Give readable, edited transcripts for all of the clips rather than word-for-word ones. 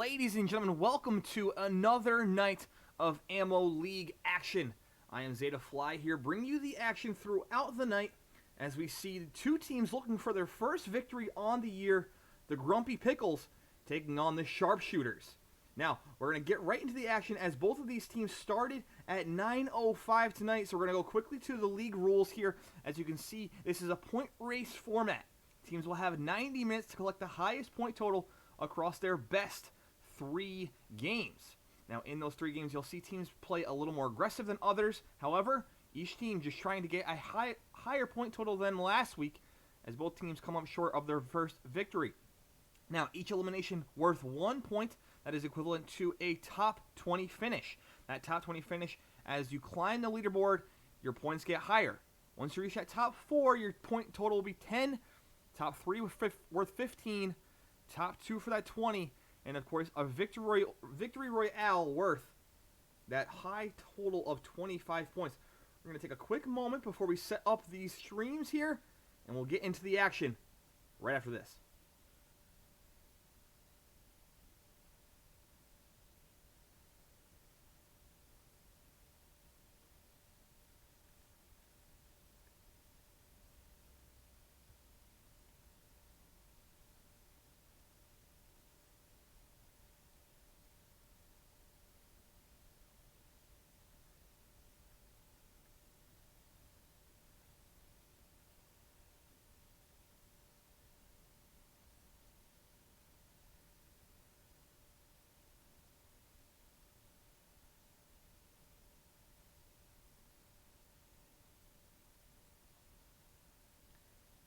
Ladies and gentlemen, welcome to another night of Ammo League action. I am Zeta Fly here, bringing you the action throughout the night as we see two teams looking for their first victory on the year, the Grumpy Pickles taking on the Sharpshooters. Now, we're going to get right into the action as both of these teams started at 9:05 tonight, so we're going to go quickly to the league rules here. As you can see, this is a point race format. Teams will have 90 minutes to collect the highest point total across their best 3 games. Now, in those 3 games, you'll see teams play a little more aggressive than others. However, each team just trying to get a higher point total than last week, as both teams come up short of their first victory. Now, each elimination worth 1 point. That is equivalent to a top 20 finish. That top 20 finish, as you climb the leaderboard, your points get higher. Once you reach that top 4, your point total will be 10. Top 3 worth 15. Top 2 for that 20. And, of course, a victory royale worth that high total of 25 points. We're going to take a quick moment before we set up these streams here, and we'll get into the action right after this.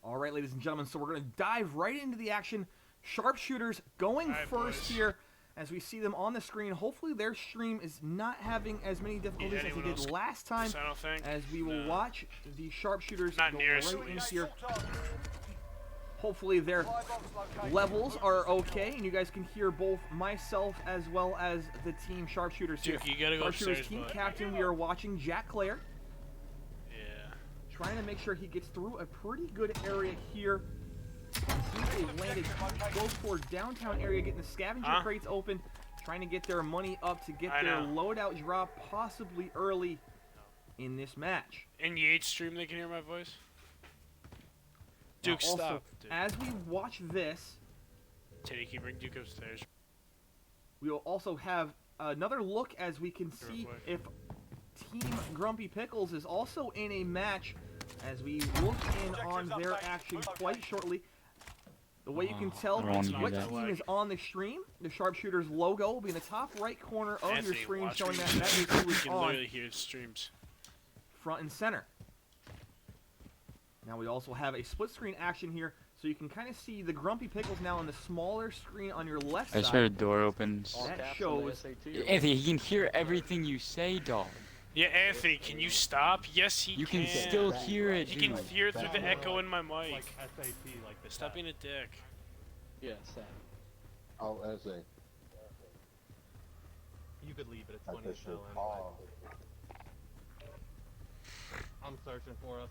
All right, ladies and gentlemen, so we're going to dive right into the action. Sharpshooters going first here as we see them on the screen. Hopefully their stream is not having as many difficulties as they did last time, as we will watch the Sharpshooters go right in here. Hopefully their levels are okay, and you guys can hear both myself as well as the team Sharpshooters here. Duke, you gotta go Sharpshooters upstairs, team bud. captain, we are watching Jack Clare. Yeah. Trying to make sure he gets through a pretty good area here. Seems they landed close toward downtown area, getting the scavenger crates open, trying to get their money up to get their loadout drop possibly early in this match. In Yates' stream, they can hear my voice. Duke, also, stop. Dude. As we watch this, Teddy, can you bring Duke upstairs? we will also have another look as we can see if Team Grumpy Pickles is also in a match as we look in on their action quite shortly. The way you can tell what team is on the stream, the Sharpshooters logo will be in the top right corner of your screen, showing that that is who is You can on literally hear streams. front and center. Now we also have a split screen action here, so you can kind of see the Grumpy Pickles now on the smaller screen on your left side. I just heard a door open. That shows. Anthony, he can hear everything you say, dog. Yeah, Anthony, can you stop? Yes, he You can still hear it, He can dude. hear through the echo in my mic. Like SAT, like the Stop being a dick. Yeah, SAT. Oh, as a You could leave it at 20 so anyway. I'm searching for us.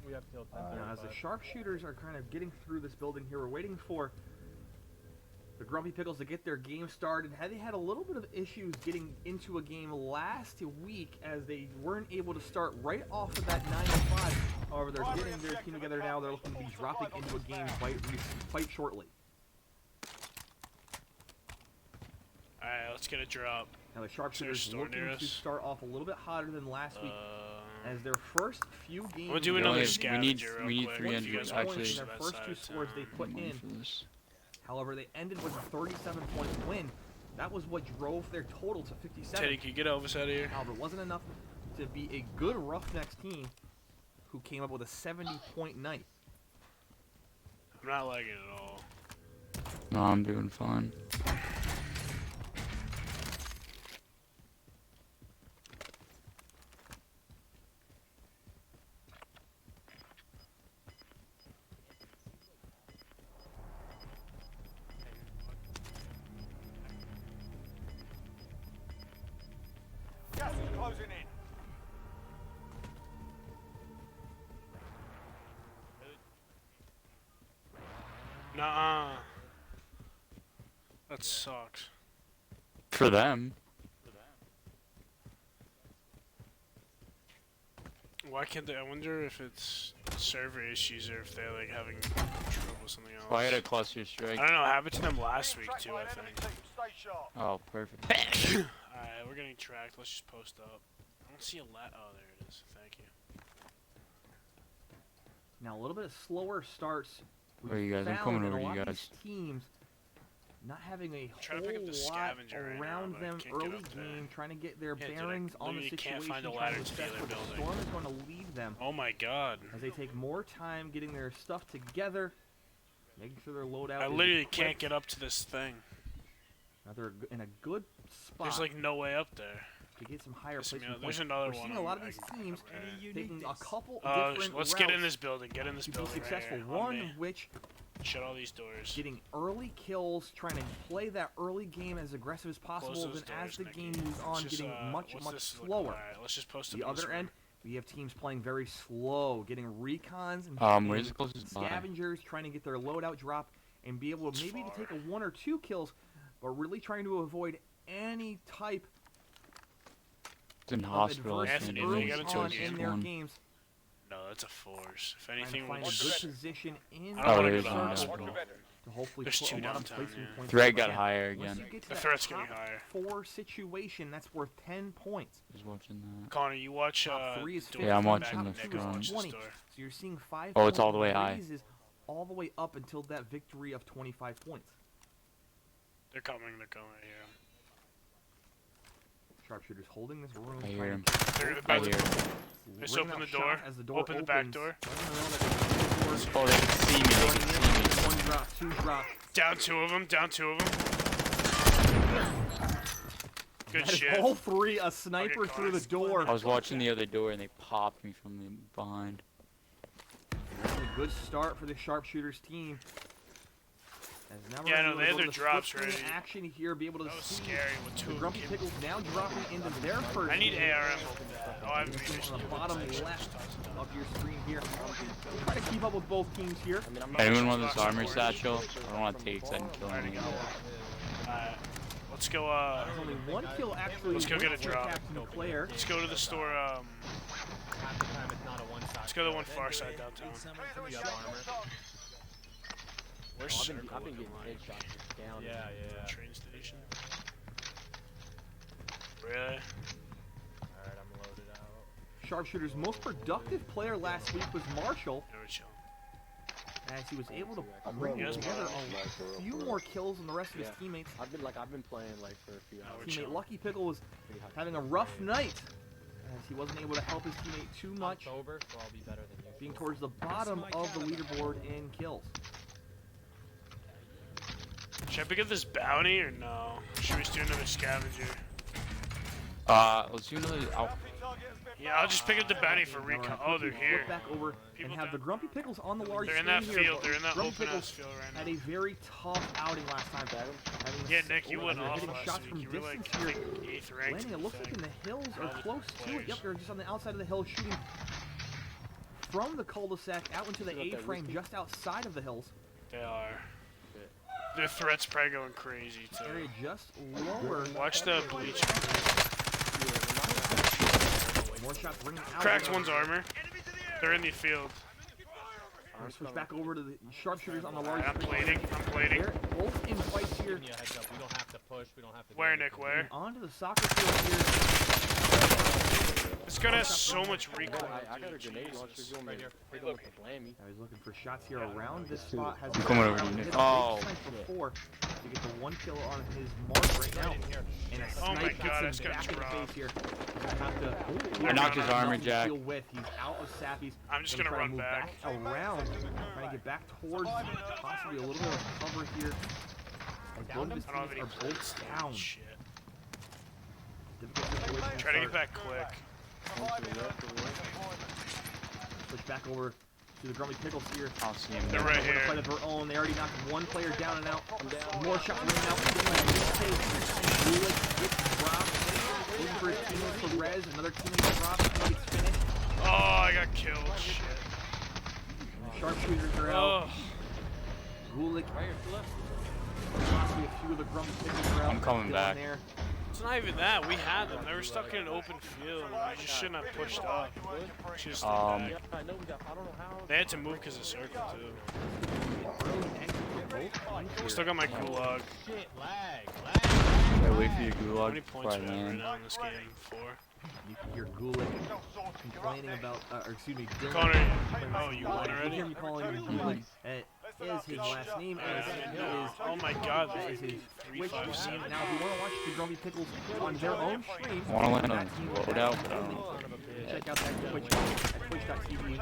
We have till 10. Now, as the Sharpshooters are kind of getting through this building here, we're waiting for the Grumpy Pickles to get their game started. They had a little bit of issues getting into a game last week as they weren't able to start right off of that 9:05. However, they're getting their team together now. They're looking to be dropping into a game quite shortly. Alright, let's get a drop. Now the Sharpshooters store near looking to us? start off a little bit hotter than last week as their first few games. We'll do We another need scavenger real we need quick. 300 If you guys points want to in actually. push their that first side 2 of scores they town. put Money in. for this. However, they ended with a 37-point win. That was what drove their total to 57. Teddy, can you get Elvis out of here? However, it wasn't enough to be a good Roughnecks team who came up with a 70-point night. I'm not liking it at all. No, I'm doing fine. Gas is closing in. Nuh-uh. That sucks. For them. Why can't they? I wonder if it's server issues or if they're like having trouble with something else. Oh, I had a cluster strike. I don't know. It happened to them last week too. I think. Stay sharp. Oh, perfect. Alright, we're getting tracked. Let's just post up. I don't see a Oh, there it is. Thank you. Now a little bit of slower starts. Where are you guys? I'm found coming in over a to lot you of guys. these teams not having a Trying to pick up the whole lot scavenger right now, around but I them can't get early up there. game, trying to get their Yeah, dude, I bearings on the literally situation, can't find a trying ladder to to the assess other where the building. storm is going to lead them Oh my god. as they take more time getting their stuff together, making sure their loadout I is literally equipped. can't get up to this thing. Now they're in a good spot There's like no way up there. to get some higher Piss me placement off. points. There's another We're one. seeing a lot of I these can teams cover it. taking a couple Oh, different let's get in routes this building. Get in this to be building right successful. here. One On of me. which Shut all these doors. getting early kills, trying to play that early game as aggressive as possible. Close Then those as doors, the Nicky. game moves on, Let's just, getting much what's this look- slower. Alright, let's just post up The in this other room. end, we have teams playing very slow, getting recons and Where's the closest buy? scavengers, trying to get their loadout drop and be able It's to maybe to far. take a 1 or 2 kills, but really trying to avoid any type It's in of hospital. I adversity Anthony, think. if you early get into on a game in their one. games. No, that's a force. If Trying to anything, find we'll a just... good position in I don't wanna the go to the circle hospital. to hopefully There's put two a lot of downtown, placement yeah. points. Threat But got again, higher once again. you get to The that threat's getting top higher. 4 situation, that's worth 10 points. Just watching that. Connor, you watch, Top 3 is door 50, Yeah, I'm from watching back the of Nick, front. I'll watch this 20. door. So you're seeing 5 Oh, it's all the point way high. raises all the way up until that victory of 25 points. They're coming right here. Sharpshooters holding this room. I hear trying him. to They're I about hear to... him. Just ring open out the door. shot as the door Open the back opens. door. Letting them know that the doors Oh, they can see me. They can see me. 1 drop, 2 drop. Down two of them. Down two of them. Good That is shit. all 3 a sniper Okay, through the Connor. door. I was watching the other door and they popped me from the behind. That's a good start for the Sharpshooters team. As now we're Yeah, gonna no, be they able had to their drops split screen ready. action here, be able to That was see scary with two the of them. Grumpy Pickles now dropping into their first. I need game. ARM. Oh, I haven't finished On the it. bottom left of your screen here. Try to keep up with both teams here. Anyone want this armor satchel? I don't want to take it 'cause I can kill Alright, anyone. let's go, There's only 1 kill actually. Let's go get a went for drop. Captain Claire. let's go to the store, Half the time it's not a one-shot. let's go to the one far side downtown. You have armor. Where's I've Circle been looking getting like? headshots down. Yeah, yeah. Train station? Really? Alright, I'm loaded out. Sharpshooters' most productive player last week was Marshall, Yeah, we're chilling. as he was able to I'm bring running together around a few more kills than the rest of his teammates. I've been playing like for a few No, hours. we're Teammate chilling. Lucky Pickle was Pretty high. having a rough night, as he wasn't able to help his teammate too much, October, so I'll be better than you. being towards the bottom of the leaderboard in kills. Should I pick up this bounty or no? Should we just do another scavenger? Let's do another. Oh, Yeah, I'll just pick up the bounty for recon. Oh, they're here. Flip back over People and have the down. Grumpy Pickles on the large They're in that screen here, field. but They're in that Grumpy open Pickles ass field right had now. a very tough outing last time. Having Yeah, s- Nick, you went they're off hitting last shots week. from You were distance like, I here. think 8th ranked. Landing, it looks like in the hills or All the close to it. players. Yep, they're just on the outside of the hill shooting from the cul-de-sac out into the Is that that A-frame whiskey? just outside of the hills. They are. Their threat's probably going crazy Area too. just lower. Watch the bleach. More shots ringing out. Cracked one's armor. They're in the field. We're gonna switch back over to the Sharpshooters on the large I'm screen. plating. I'm plating. They're both in fights here. Giving you a heads up. We don't have to push. We don't have to. do Where, anything. Nick? Where? Onto the soccer field here. This gun has so much I recoil. got a dude, grenade launcher Jesus. going Right here. hit him with the blammy. I was looking for shots here around this spot. Has I'm coming over to you, hit Nick. a big Oh. snipe before to get the 1 kill on his mark right now. Right in here. And a Oh my snipe God, I hits just him got back in the dropped. face here. Gonna have to I knocked his armor, nothing to Jack. deal with. He's out of Sappy's. I'm just Gonna gonna try run to move back. around, trying to get back towards possibly a little bit of cover here. As both of his I don't have teammates any are plates. both down. Shit. Difficult situation Try to get start. back quick. Switch back over to the Grumpy Pickles here. I'll see him. They're there. right Over to here. fight of their own. They already knocked 1 player down and out. More shots ringing out. Gulick gets dropped. Looking for his teammate for Rez. Another teammate drops. He gets finished. Oh, I got killed. Shit. And the Sharpshooters are out. Oh. Gulick Right here, to the left. possibly a to the Grumpy Pickles route. I'm coming Dylan back. there. It's not even that. We had them. They were stuck in an open field. We just shouldn't have pushed up. Just stayed back. Yeah, I know we got. I don't know how. They had to move because of circle too. Early exit for both teams here. Still got my gulag. Shit, lag. Should I wait for your How gulag many before points I are we at right land? now in this game? 4. You can hear Gulick complaining about, or excuse me, Dylan. Connor, complaining oh, you won You already? hear me calling him Gulick. Is his last name, as he is. Oh my god, That is his Twitch 357. name. Now, if you want to watch the Grumpy Pickles on their own stream, I want to land on that team loadout, but I will don't know. check out that Twitch at twitch.tv/D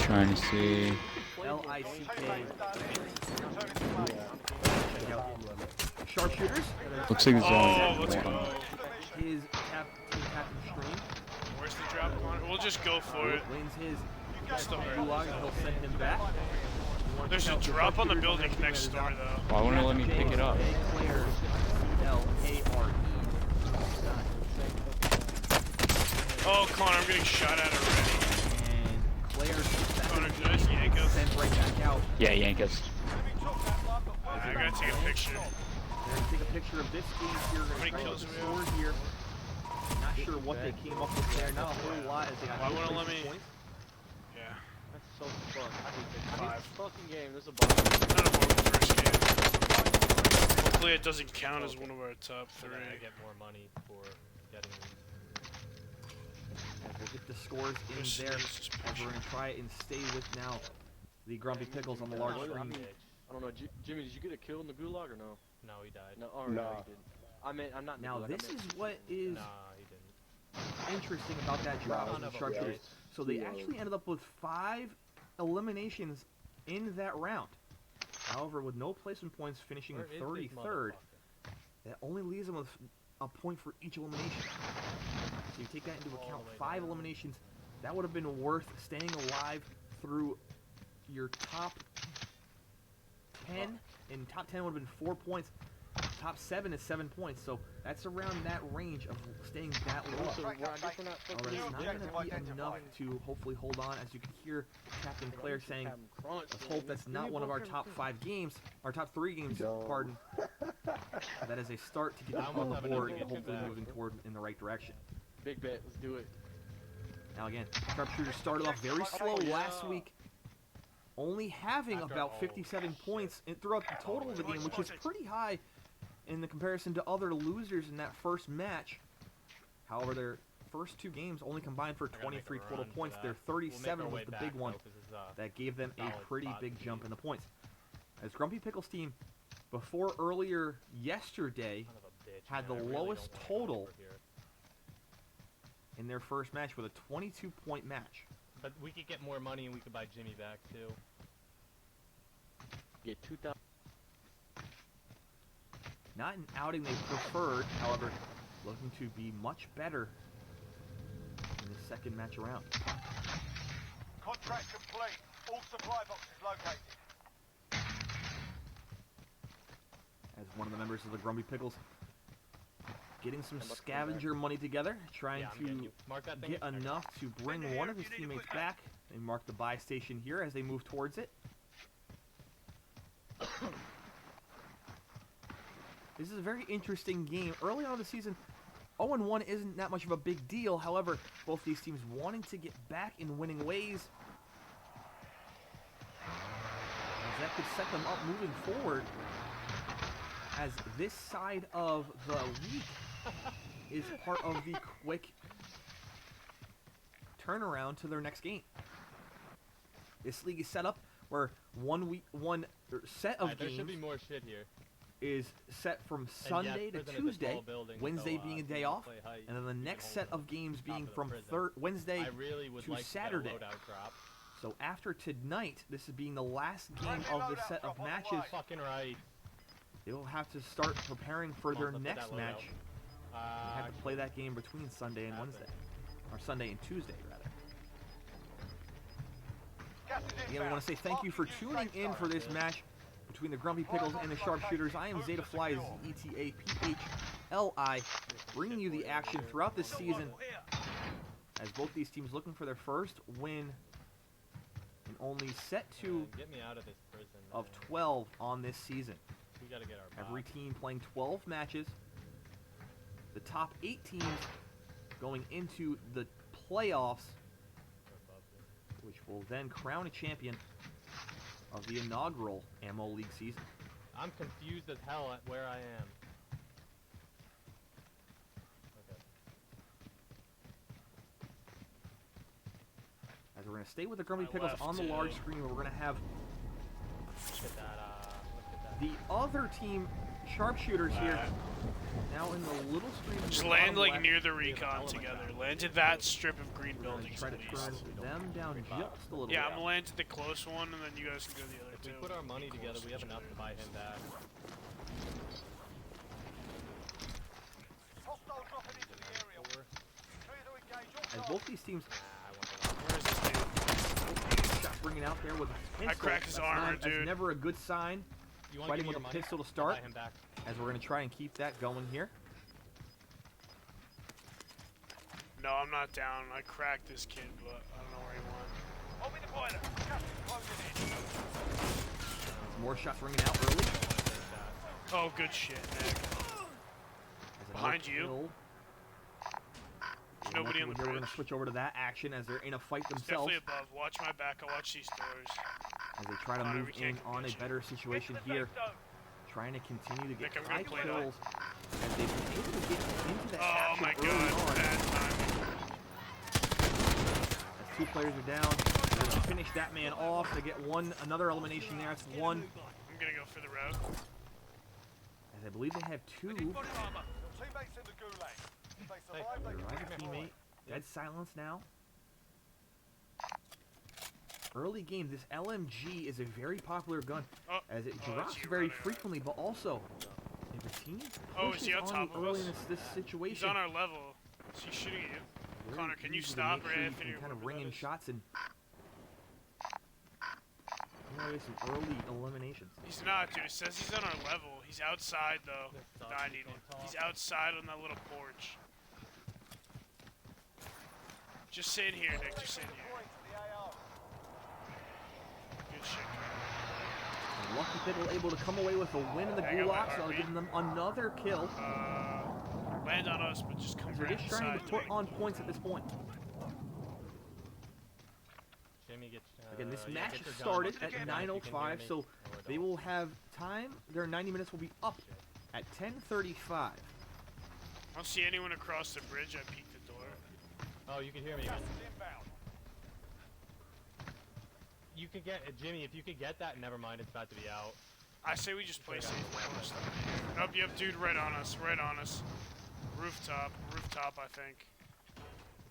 Trying to see. LICK. Check out Sharpshooters. Looks like there's Oh, only let's one. go. His captain stream. Where's the drop, Connor? We'll just go for it. Wins his Still hurt. gulag, and he'll send him back. You wanna There's check a out the drop on the Sharpshooters building that next is door, out. though. Why wouldn't it let me pick it up? Claire, CLARE. Oh, Connor, I'm getting shot at already. And Claire's Connor, did I just yank us? sent right back out. Yeah, yank us. I gotta take a picture. They're gonna take a picture of this game here. We're many gonna kills the do we have? score here. Not sure what they came up with there. Not a whole lot as they got Why no wouldn't let crazy me- points. Yeah. That's so fun. I hate this. 5. Fucking game. There's a bunch. Not a horrible first game. Hopefully it doesn't count as one of our top 3. I get more money for getting And we'll get the scores in This there is as suspicious. we're gonna try and stay with now the Grumpy Pickles on the large I screen. mean, I don't know. Jimmy, did you get a kill in the gulag or no? No, he died. No, no, No. he didn't. I mean, I'm not. in the Now gulag, I this meant- is what is Nah, he didn't. interesting about that drop No, on the son of a Sharpshooters. bitch. So they Too low. actually ended up with 5 eliminations in that round. However, with no placement points, finishing Where is this 33rd, motherfucker? that only leaves them with a point for each elimination. So you take that into All account, the way 5 down. eliminations, that would have been worth staying alive through your top 10, and top 10 would have been 4 points. Top 7 is 7 points, so that's around that range of staying that low. Also, well, I guess we're not fucking However, it's doing not objective going to be enough identified. to hopefully hold on, as you can hear Captain Claire saying, Having crunch, let's man. hope that's not one of our top 5 games, our top 3 games, No. pardon. That is a start to get I them on almost the have enough board to and get you hopefully back. moving toward in the right direction. Big bet. Let's do it. Now again, Sharpshooters started off very slow last week, only having After about all 57 that points throughout the total of the game, which is pretty high in the comparison to other losers in that first match. However, their first 2 games only combined for I gotta make a 23 total run for points. that. Their We'll make 37 our was way the back, big one though, 'cause it's, that gave them a solid pretty spot big to jump be. in the points. As Grumpy Pickles team, before earlier yesterday, Son of a bitch, had man, the I really lowest don't wanna go total over here. in their first match with a 22-point match. But we could get more money and we could buy Jimmy back too. Get 2,000. Not an outing they preferred, however, looking to be much better in the second match around. Contract complete. All supply boxes located. As one of the members of the Grumpy Pickles getting some I'm about to come scavenger money together, trying Yeah, I'm getting to you. Mark that thing. get enough to bring one of his teammates back. They mark the buy station here as they move towards it. This is a very interesting game. Early on in the season, 0-1 isn't that much of a big deal. However, both these teams wanting to get back in winning ways, as that could set them up moving forward, as this side of the week is part of the quick turnaround to their next game. This league is set up where one set of Alright, there should be games more shit here. is set from And yes, Sunday to prison is a Tuesday, tall building, Wednesday so, being a if you day wanna off, play height, and then the you can next hold set the of games top being of the from prison. Wednesday I really would to like Saturday. to get a loadout drop. So after tonight, this is being the last game of the set of matches. Fucking right. They will have to start preparing for Come their on, let's put next that loadout. match. They have to play that game between Sunday and Wednesday, or Sunday and Tuesday rather. Gas is Again, we inbound. want to say thank you for Mark the new tuning safe in zone. for this match between the Grumpy Pickles and the Sharpshooters. I am Zeta Fly, ZETAPHLI, bringing you the action throughout this season as both these teams looking for their first win and only set to Man, get me out of this prison. of man. 12 on this season. We gotta get our Every box. team playing 12 matches. The top 8 teams going into the playoffs, We're above this. which will then crown a champion of the inaugural Ammo League season. I'm confused as hell at where I am. Okay. As we're going to stay with the Grumpy My Pickles left, on the large too. screen, where we're going to have Look at that, look at that. the other team, Sharpshooters, here. Now in the little screen. in Just the land bottom like left. near the recon together. Land to that strip of green We're going to buildings try to at turn least. them down just a little Yeah, bit. I'm gonna land to the close one, and then you guys can go the other If two. we put our money together, we have enough to buy him back. Hostile dropping into the area. Four. Clear to engage all As targets. both these teams, I want the last. Where is this dude? shot bringing out there with a pistol. I cracked his That's armor, not- that's dude. never a good sign. You want Fighting to with give a me your money? pistol to I'll start. buy him back. As we're going to try and keep that going here. No, I'm not down. I cracked this kid, but I don't know where he went. Hold me the boiler. Gas is closing in. More shots ringing out early. Oh, good shit, Nick. As Behind another you. kill. There's nobody on the We're going to bridge. switch over to that action as they're in a fight It's themselves. definitely above. Watch my back. I'll watch these doors. As they try to Connor, move we can't in on a get you. better Get to situation the here. safe zone. Trying to continue to get Nick, I'm high gonna play kills. As they've been able to get into that Oh action my early god, on. bad timing. As 2 players are down. They're going to finish that man off. They get another elimination there. That's 1. I'm gonna go for the route. As I believe they have 2. Your teammates in the gulag. If they survive, they Their can rival redeploy. teammate. Dead silence now. Early game, this LMG is a very popular gun Oh, as it oh, drops it's you very running around. frequently, but also if a team Oh, is pushes he on on top you of early us? in this He's situation, on our level. Is he shooting at you? very Connor, can you easy to stop make right sure you after can your kind of whatever ring that in is? shots and generate some early eliminations. He's not, dude. It says he's on our level. He's outside, though. This sucks, 90. he's on top. He's outside on that little porch. Just sit here, Nick. Just sit here. Deploying to the AO. Good shit. And Lucky Pickle able to come away with a win in the I got my gulag, so I'll heartbeat. give them another kill. Land on us, but just come They're right just trying inside. to put on points at this point. Jimmy gets. Again, this yeah, match get your gun. started Get at your gun if you can hear 9:05, me. so Oh, it they don't. will have time. Their 90 minutes will be up at 10:35. I don't see anyone across the bridge. I peeked the door. Oh, you can hear me Gas again. is inbound. You could get Jimmy if you could get that. Never mind, it's about to be out. I say we just play safe. Nope, yep, dude, right on us. Right on us. Rooftop. Rooftop, I think.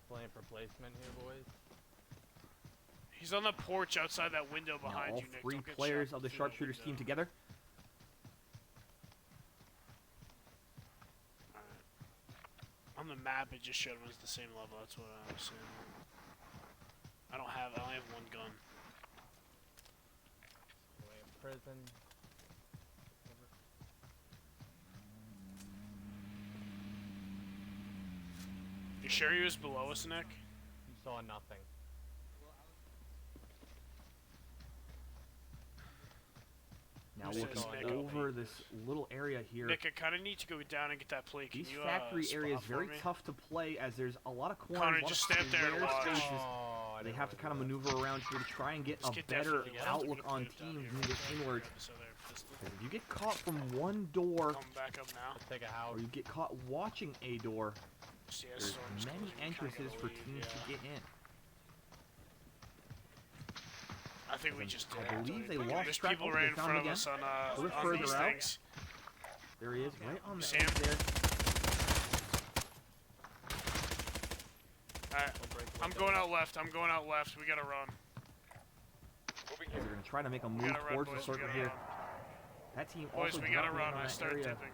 Playing for placement here, boys. He's on the porch outside that window Now behind all you, Nick. 3 Don't get players shot of the through that Sharpshooters team window. together. On the map, it just showed him as the same level. That's what I was saying. I only have 1 gun. Away in prison. You sure he was below us, Nick? You saw nothing. Now Who looking says Nick? over this little area here. Nick, I kind of need to go down and get that plate. Can These you, factory spot areas for very me? tough to play as there's a lot of corners, Connor, a lot just of stand there and square watch. spaces. Oh, I They didn't have to wanna kind of do that. maneuver around here to try and get This a kid better definitely got it. outlook We're gonna on put it down teams here. moving inwards. So they're pistol. If you get caught from one door, Come back up now. Let's take a house. or you get caught watching a door, CS there's storm's many closing. We kinda entrances gotta for leave, teams yeah. to get in. I think we just did. I believe they There's lost track. people Oh, right they in found front of him us again. on, A little on further these out. things. There he is, right on the See edge him? there. Alright, I'm going out left. I'm going out left. We gotta run. As they're going to try to make a We move gotta run, towards the boys. We circle gotta here. run. That team Boys, also we gotta dropping in run. on I that start area. dipping.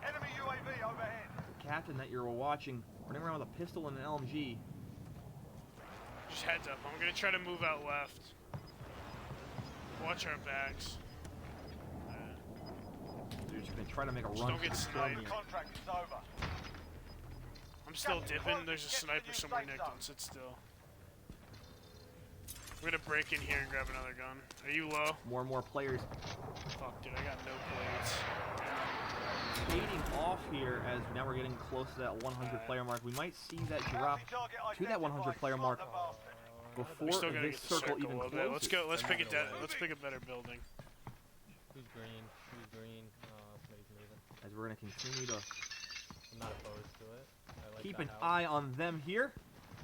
Enemy UAV overhead. The captain that you're watching, running around with a pistol and an LMG. Just heads up. I'm gonna try to move out left. Watch our backs. They're just going to try to make a Just run don't for get the sniped. kill. Contract is over. I'm still Captain, dipping. close. There's a Get to the sniper new somewhere, safe Nick. zone. Don't sit still. We're gonna break in here and grab another gun. Are you low? More and more players Fuck, dude, I got no plates. fading off here as now we're getting close to that 100 player mark. We might see that drop to that 100 player mark We before still gotta this get the circle circle even a little bit. closes. Let's go. Let's pick a let's pick a better building. Who's green? Who's green? Somebody's leaving. As we're going to continue to I'm not opposed to it. I like keep that an house. eye on them here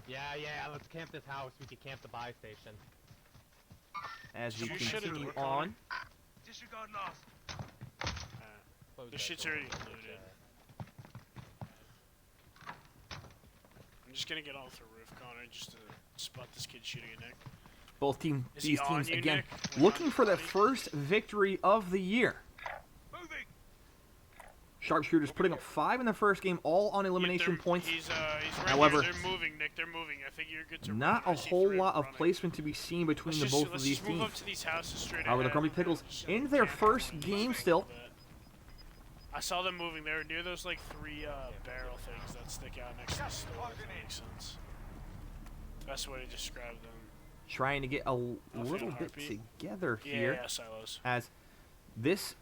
Yeah, yeah, let's camp this house. We can camp the buy station. as we You should have continue worked on on. Disregard loss. Close The that shit's door. already looted. I'm just gonna get off the roof, Connor, just to spot this kid shooting at Nick. Both Is he these on teams you, again Nick? looking for their Buddy? first victory of the year. Moving. Sharpshooters putting up 5 in the first game, all on elimination They're- points. He's right However, here. They're moving, Nick. They're moving. I think you're good to Not run. a I see whole 3 lot of running. placement to be seen between the both of Let's these just move teams. up to these houses straight However, the ahead. Grumpy Pickles Just in their camp first and game just still. a little bit. I saw them moving. They were near those like 3 barrel things that stick out next to the store. If that makes sense. Best way to describe them. Trying to get a little bit heartbeat. together Yeah, here yeah, silos. as this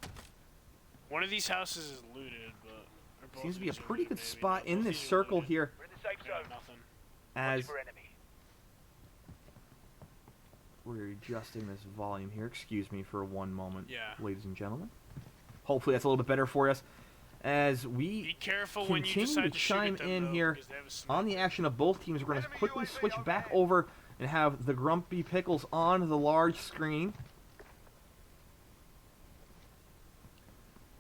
One of these houses is looted, but or both seems to of be a these are pretty looted, good maybe. spot No, in both this these are circle looted. here We're in the safe Got zone. nothing. as For enemy. we're adjusting this volume here. Excuse me for one moment, Yeah. ladies and gentlemen. Hopefully that's a little bit better for us as we Be careful when you continue decide to to shoot chime at them, in though, here because they have a on the sniper. action of both teams. We're going to quickly switch back over and have the Grumpy Pickles on the large screen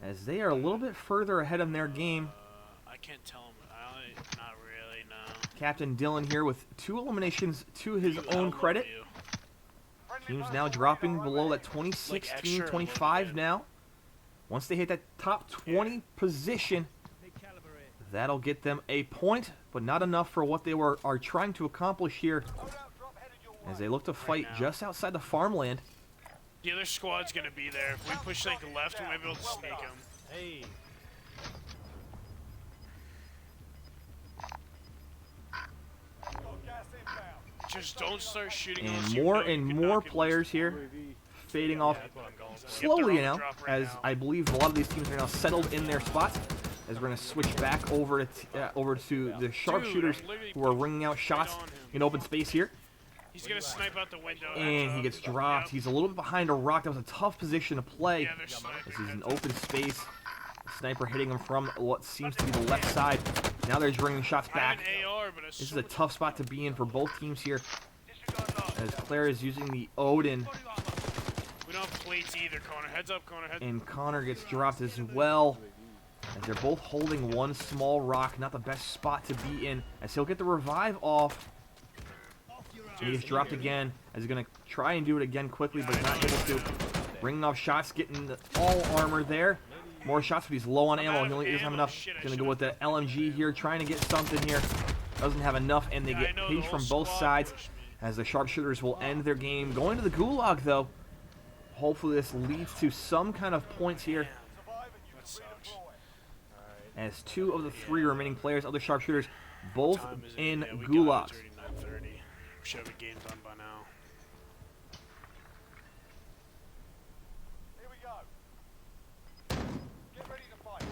as they are a little bit further ahead in their game. I can't tell him. Not really, no. Captain Dylan here with 2 eliminations to his You own outlaw credit. you. Teams now dropping below that 26 Like team, extra 25 loaded. now. Once they hit that top 20 position, that'll get them a point, but not enough for what they are trying to accomplish here as they look to fight now. just outside the farmland. The other squad's gonna be there. If we push like left, we might be able to sneak them. Hey, Just don't start shooting. And unless you more know you and can more knock it players loose. here fading off That's what I'm going for. slowly Yep, they're now, on the drop right as now. I believe a lot of these teams are now settled in their spots. As we're going to switch back over to the Sharpshooters, I'm literally who are ringing out shots right on him. in open space here. He's gonna snipe out the window. And he gets dropped. Yep. He's a little bit behind a rock. That was a tough position to play. Yeah, they're sniping. As he's in open space. The sniper hitting him from what seems to be the left side. Now they're bringing shots I have back. an AR, but This is a tough spot to be in for both teams here. As Claire is using the Odin, We don't have plates either, Connor. Heads up, Connor. Heads and Connor gets dropped as well. As they're both holding one small rock. Not the best spot to be in. As he'll get the revive off. He gets dropped again. As he's going to try and do it again quickly, but not able to. Bringing off shots, getting all armor there. More shots, but he's low on ammo. He only doesn't have enough. Shit, I Going to go should've- with the LMG here, trying to get something here. Doesn't have enough, and they Yeah, I get know, the paged whole from both squad sides. pushed me. As the Sharpshooters will end their game. Going to the Gulag, though. Hopefully this leads to some kind of points here. That sucks. As 2 of the 3 remaining players of the Sharpshooters, both Time is it? in Yeah, we got it. Gulags. It's already 9:30. We should have a game done by now. Here we go. Get ready to fight.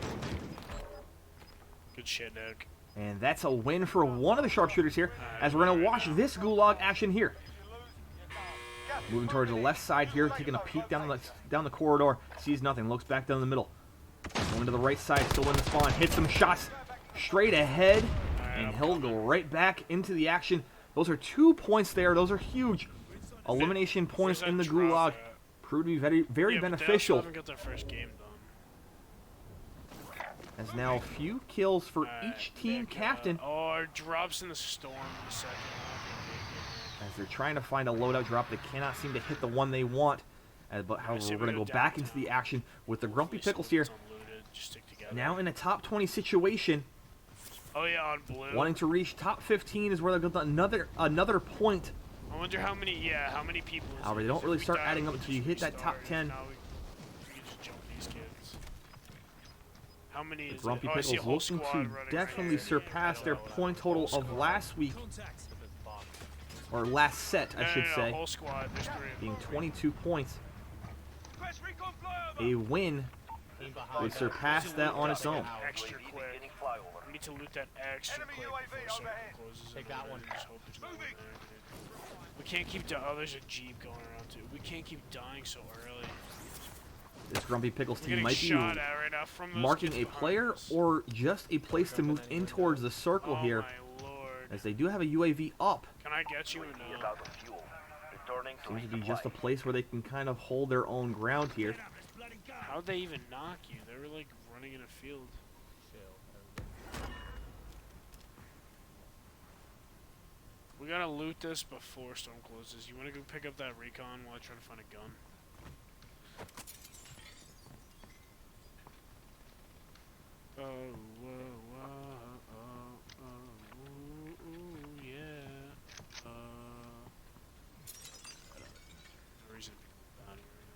Good shit, Nick. And that's a win for one of the Sharpshooters here. As we're going to watch this Gulag action here. Moving towards the left side here, taking a peek down the corridor. Sees nothing, looks back down the middle. Going to the right side, still in the spawn. Hits some shots straight ahead. And he'll go right back into the action. Those are 2 points there. Those are huge. Elimination points Where's in the that drop Gulag. at? Proved to be very, very Yeah, but they also beneficial. haven't got their first game done. As now a few kills for each team Nick, captain. Oh, our drops in the storm in a second. As they're trying to find a loadout drop, they cannot seem to hit the one they want. But however, see we're we going to go go back downtown. into the action with the Grumpy Hopefully Pickles here. someone's unlooted. Just stick together. Now in a top 20 situation, Oh yeah, on blue. wanting to reach top 15 is where they'll get another point. I wonder how many people. is However, they it? don't If really we start die, adding we up just until you hit that top restart. 10. Now we can just jump these kids. How many The is Grumpy it? Oh, I see a Pickles whole looking squad to running right definitely here. surpass their point total of last week. or last set, I should say, Whole squad. There's 3 of them. being 22 points. Request recon flyover. A win Team would behind us. surpass that on its own. Extra quick. We need to loot that extra Enemy quick UAV before circle overhead. closes. They and got then one. just hope there's no one there, dude. We can't keep dying. Oh, there's a Jeep going around too. We can't keep dying so early. This Grumpy Pickles We're team getting might be shot at right now from those marking kids a behind player us. or just a place to move in towards the circle Oh here, my lord. as they do have a UAV up. Can I get you or no? Seems to be just a place where they can kind of hold their own ground here. How'd they even knock you? They were like running in a field. We gotta loot this before storm closes. You wanna go pick up that recon while I try to find a gun? Oh, whoa, whoa, oh, ooh, ooh, yeah. No reason to be out here right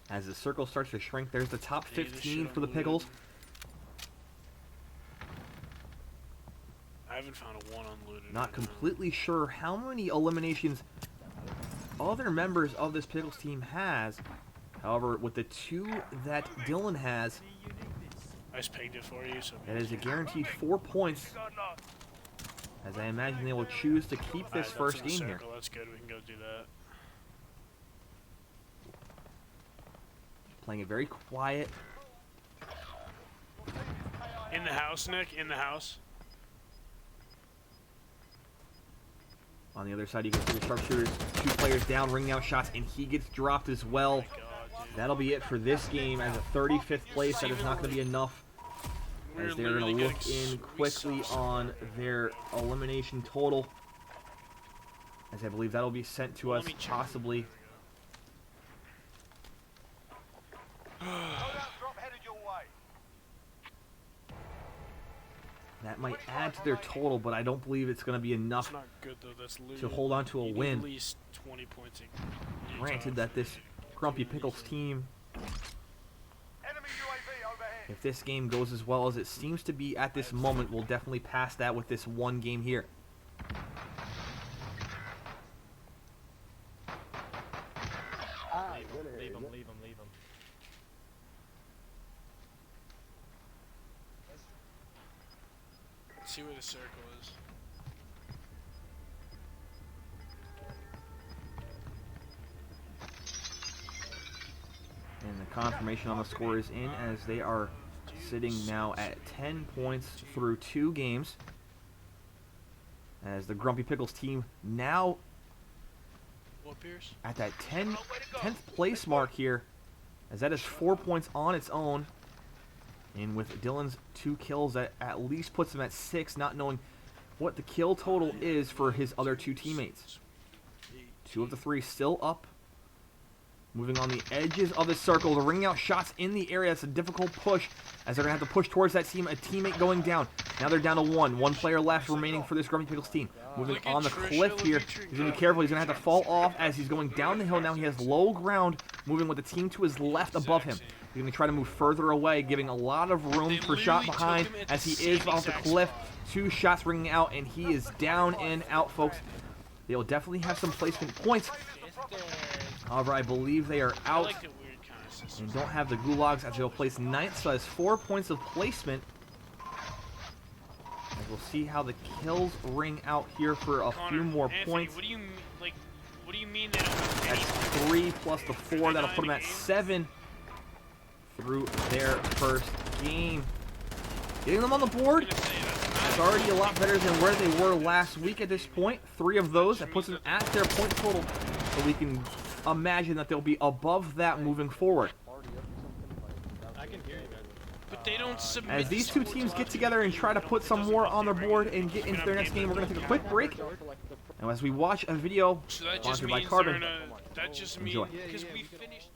now. As the circle starts to shrink, there's the top Hey, this 15 shit for the unlooted. Pickles. I haven't found a one unlooted. Not right now. completely sure how many eliminations other members of this Pickles team has. However, with the 2 that Dylan has, I just pegged it for you, so. that is a guaranteed 4 points, as I imagine they will choose to keep this Alright, that's first in the game here. circle. That's good. We can go do that. Playing it very quiet. In the house, Nick. In the house. On the other side, you can see the Sharpshooters, 2 players down, ringing out shots, and he gets dropped as well. God, dude. That'll be it for this game as a 35th place. That is not going to be enough, We're as they're going literally to look getting in quickly on their elimination total, as I believe that'll be sent to us Let me check. possibly. Loadout drop headed your way. That might add to their total, but I don't believe it's going to be That's enough not good though. That's literally. to hold on to a you need win. At least 20 points. Granted that this Grumpy Pickles team, Enemy UAV overhead. if this game goes as well as it seems to be at this moment, will definitely pass that with this one game here. Leave him, leave him, leave him. Let's see where the circle is. And the confirmation on the score is in, as they are sitting now at 10 points through 2 games. As the Grumpy Pickles team now What, Pierce? at that 10th place mark here, as that is 4 points on its own. And with Dylan's 2 kills, that at least puts him at 6, not knowing what the kill total is for his other 2 teammates. 2 of the 3 still up. Moving on the edges of the circle, the ringing out shots in the area. It's a difficult push, as they're going to have to push towards that team. A teammate going down. Now they're down to 1. 1 player left remaining for this Grumpy Pickles team. Moving Look at on the Trisha, cliff look here. at Trisha. He's going to be careful. He's going to have to fall off as he's going down the hill. Now he has low ground, moving with the team to his left above him. He's going to try to move further away, giving a lot of room They for shot literally took behind him at as the he is same off the exact cliff. spot. 2 shots ringing out, and he is down and out, folks. They'll definitely have some placement points. However, I believe they are I out like the weird kind of system. and don't have the gulags as they'll place 9th, so that's 4 points of placement. And we'll see how the kills ring out here for a Connor, few more Anthony, points. What do you mean? Like, what do you mean they don't have That's any? 3 plus the 4. That'll put them at 7 through their first game. Getting them on the board. I'm gonna say It's already a lot better than where they were last week at this point. 3 of those, that puts them at their point total. So we can imagine that they'll be above that moving forward. I can hear you, man. But they don't submit. As these 2 the teams scores get together and try to put some more on the board and get into their next game, we're going to take a quick break. And as we watch a video So that just sponsored by means Carbon, they're in a, that just means Enjoy. because we finished.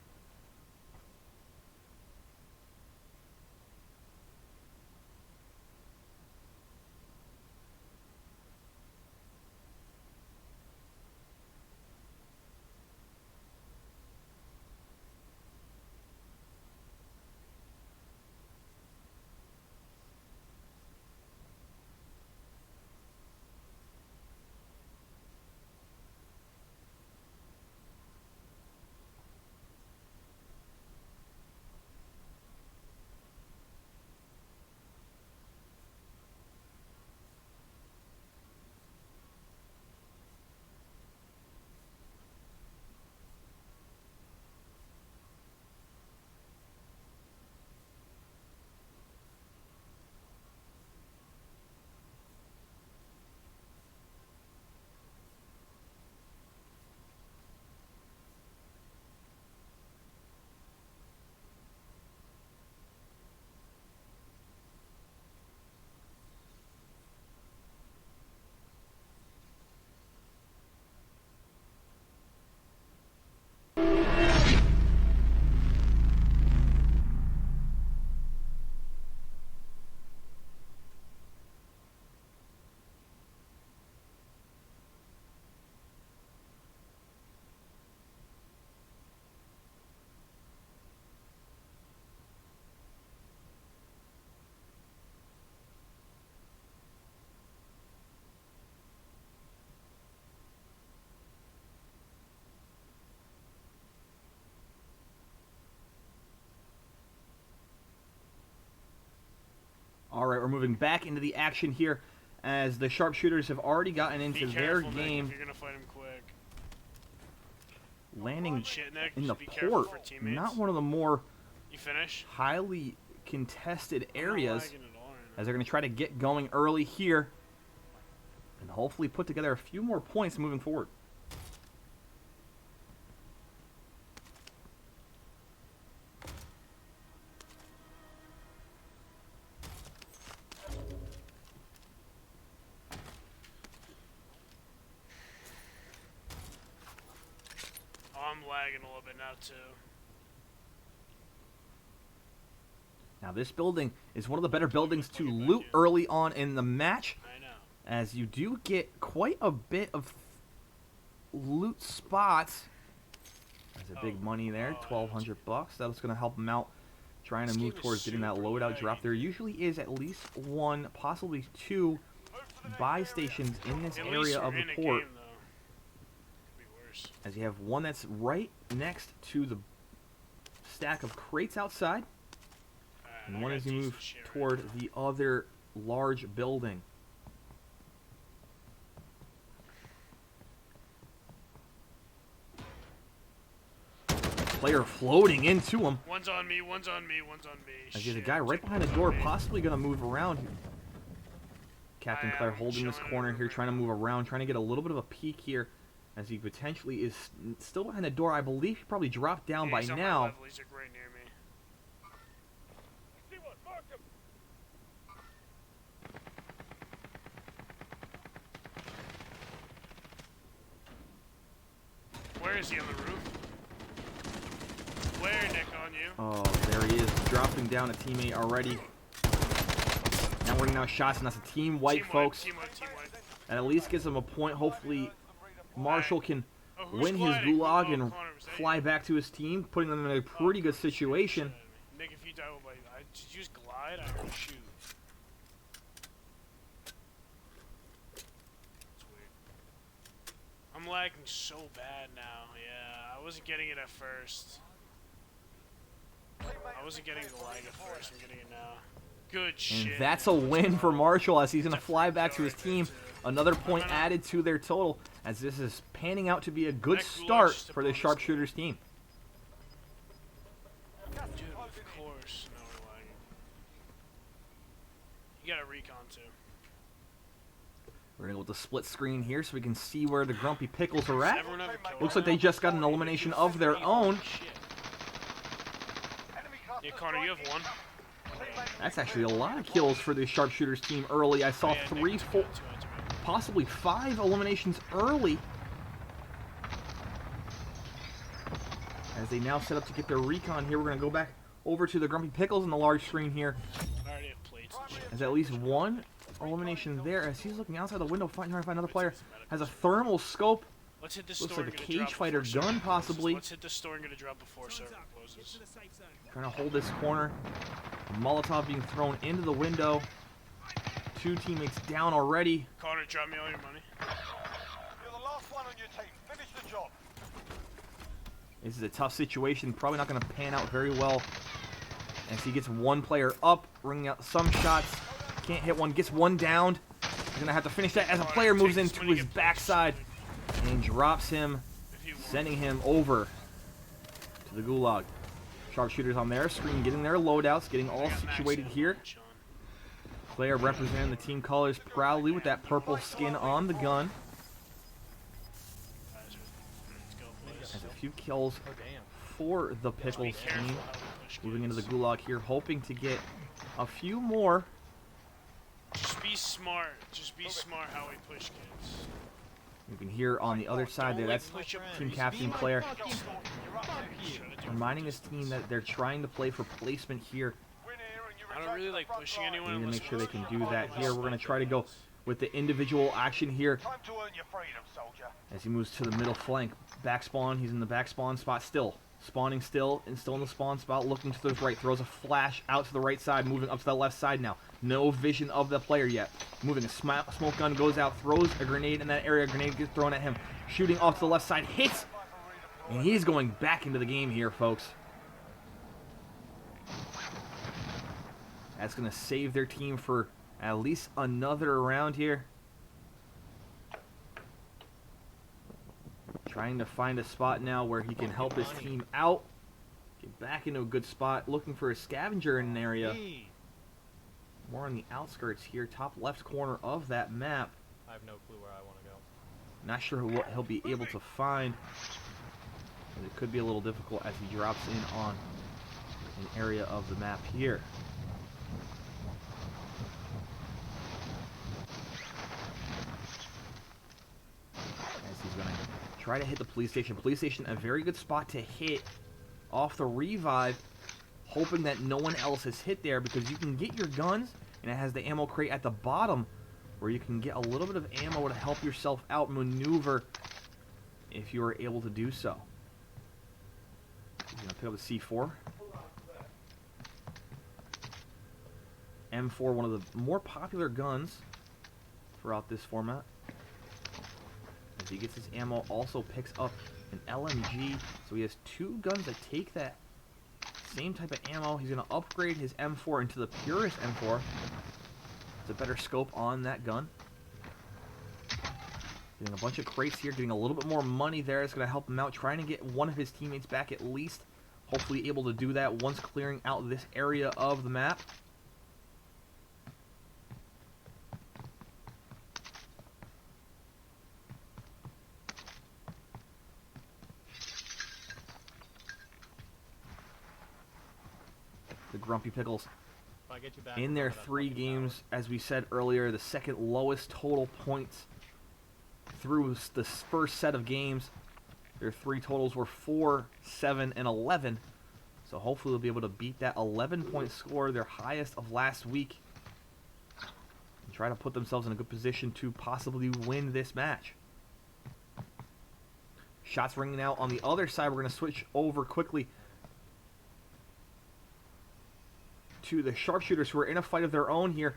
are moving back into the action here as the Sharpshooters have already gotten into Be their careful, Nick, game, if you're gonna fight him quick. landing Shit, Nick, in the just be careful port. for teammates. Not one of the more You finish? highly contested I'm not areas, lagging at all right now. as they're going to try to get going early here and hopefully put together a few more points moving forward. Oh, I'm lagging a little bit now too. Now this building is one of the better buildings to loot early on in the match, I know. as you do get quite a bit of loot spots. There's a big money there, 1,200 bucks. That's going to help them out trying to This move game is towards getting that super loadout drop. laggy. There usually is at least one, possibly two buy stations in this At least area we're of in the a port, game, though. Could be worse. as you have one that's right next to the stack of crates outside, Alright, and I one got as you decent move shit right toward now. the other large building. Player floating into him. One's on me, one's on me, one's on me. As there's a Shit, guy right two behind the one's door, on me. possibly going to move around. Captain I Claire am holding this chilling corner over here, right trying to move around, trying to get a little bit of a peek here, as he potentially is still behind the door. I believe he probably dropped down Yeah, by he's on my now. level, he's like right near me. See one, mark him. Where is he, on the roof? Where, Nick, on you? Oh, there he is, dropping down a teammate already. Now we're now shots, and that's a team wipe, folks. Team wipe, team wipe. That at least gives him a point. Hopefully, Marshall can Oh, who's win his gliding? gulag Oh, and Connor, was that fly you? back to his team, putting them in a pretty good situation. Nick, if you die, well, did you just glide? I heard a shoot. That's weird. I'm lagging so bad now. Yeah, I wasn't getting it at first. I wasn't getting the lag at first. I'm getting it now. Good shit. And that's a win for Marshall, as he's going to fly back to his team. Another point added to their total, as this is panning out to be a good start for the Sharpshooters team. Dude, of course. No, we're lagging. You got a recon too. We're going to go with the split screen here so we can see where the Grumpy Pickles are at. Everyone have a kill Looks like they just got an elimination of their own. Shit. Enemy cluster Yeah, Connor, you have one. That's actually a lot of kills for the Sharpshooters team early. I saw Yeah, Nick, three, two, four, two, two. possibly 5 eliminations early, as they now set up to get their recon here. We're going to go back over to the Grumpy Pickles on the large screen here, I already have plates and shit. as at least one elimination there, as he's looking outside the window trying to find another player. Has a thermal scope. Let's hit this Looks store like and a get drop cage fighter before gun, server possibly. closes. Let's hit this store and get a drop before server closes. Trying to hold this corner. Molotov being thrown into the window. 2 teammates down already. Connor, drop me all your money. You're the last one on your team. Finish the job. This is a tough situation. Probably not going to pan out very well, as he gets one player up, bringing out some shots. Can't hit one. Gets one down. He's going to have to finish that as a player moves into his backside and drops him, If you want. sending him over to the gulag. Sharpshooters on their screen, getting their loadouts, getting all I got max situated ammo, here. Sean. Player representing the team colors proudly with that purple skin on the gun. Let's go, boys. Has a few kills Oh damn. for the Be Pickles careful team. how we push Moving into the kids. gulag here, hoping to get a few more. Just be smart. Just be smart how we push kids. You can hear on the other side there, that's Push up team trees. captain player, Try to do reminding his team that they're trying to play for placement here. Win here and you I return don't really to the like front pushing line. They anyone need to unless make sure they can do we're that sniper. here. We're going to try to go with the individual action here Time to earn your freedom, soldier. as he moves to the middle flank. Back spawn, he's in the back spawn spot still. Spawning still, and still in the spawn spot, looking to the right. Throws a flash out to the right side, moving up to the left side now. No vision of the player yet. Moving, a smoke gun goes out, throws a grenade in that area. A grenade gets thrown at him. Shooting off to the left side, hits! And he's going back into the game here, folks. That's going to save their team for at least another round here. Trying to find a spot now where he can help his team out. Get back into a good spot. Looking for a scavenger in an area. More on the outskirts here. Top left corner of that map. I have no clue where I want to go. Not sure what he'll be able to find. But it could be a little difficult as he drops in on an area of the map here. As he's going to try to hit the police station. Police station, a very good spot to hit off the revive, hoping that no one else has hit there, because you can get your guns, and it has the ammo crate at the bottom where you can get a little bit of ammo to help yourself out maneuver if you are able to do so. He's going to pick up the C4. M4, one of the more popular guns throughout this format. As he gets his ammo, also picks up an LMG, so he has two guns that take that same type of ammo. He's going to upgrade his M4 into the purest M4. It's a better scope on that gun. Getting a bunch of crates here, getting a little bit more money there. It's going to help him out, trying to get one of his teammates back at least. Hopefully able to do that once clearing out this area of the map. The Grumpy Pickles, If I get you back in from their that 3 fucking games, as we said earlier, the second lowest total points through the first set of games. Their 3 totals were 4, 7, and 11. So hopefully they'll be able to beat that 11-point score, their highest of last week, and try to put themselves in a good position to possibly win this match. Shots ringing out on the other side. We're going to switch over quickly to the Sharpshooters, who are in a fight of their own here.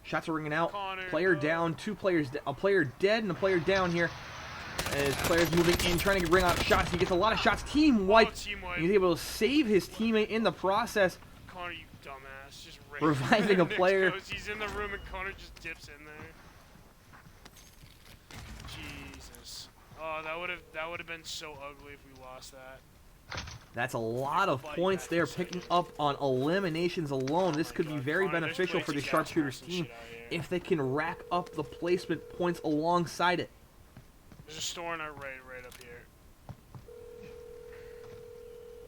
Shots are ringing out. Connor, Player down, 2 players, a player dead and a player down here. As players moving in, trying to bring out shots. He gets a lot of shots. Team wipe. Team wipe. He's able to save his teammate in the process. Connor, you dumbass. Just Reviving a player. He's in the room and Connor just dips in there. Jesus. Oh, that would have been so ugly if we lost that. That's a lot of points there, picking up on eliminations alone. This could be very beneficial for the Sharpshooters team if they can rack up the placement points alongside it. There's a store on our right up here.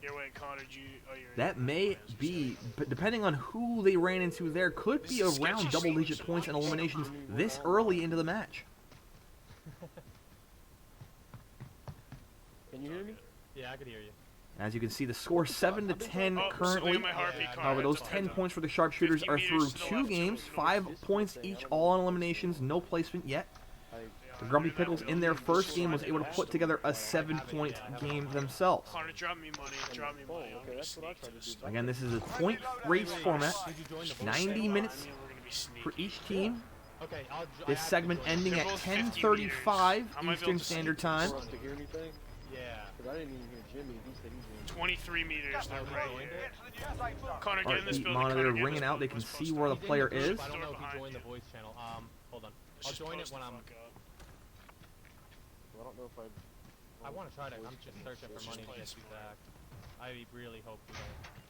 Here, wait, Connor, did you... Oh, you're... That may be, but depending on who they ran into there, could be around double-digit points and eliminations this early into the match. Can you hear me? Yeah, I could hear you. As you can see, the score 7-10 currently. My heartbeat, Connor. However, those 10 points for the Sharpshooters are through 2 games, 5 points each, all on eliminations, no placement yet. The Grumpy Pickles in their first game was able to put together a 7-point game themselves. Connor, drop me money. Drop me money. I'm gonna sneak to this. Again, this is a point race format, 90 minutes for each team. Okay, This segment ending at 10:35 Eastern Standard Time. For us to hear anything? Yeah. Because I didn't even hear Jimmy. He said he's in. 23 meters. They're right here. Connor, get in this Heartbeat building. monitor Connor, get in ringing this out. They building. can Let's see post where the up. player is. I don't know if Behind you joined you. the voice channel. Hold on. Let's I'll just join it post when the I'm... fuck up. I don't know if I want to try to... I'm just searching for Let's money just to play get it you smart. back. I really hope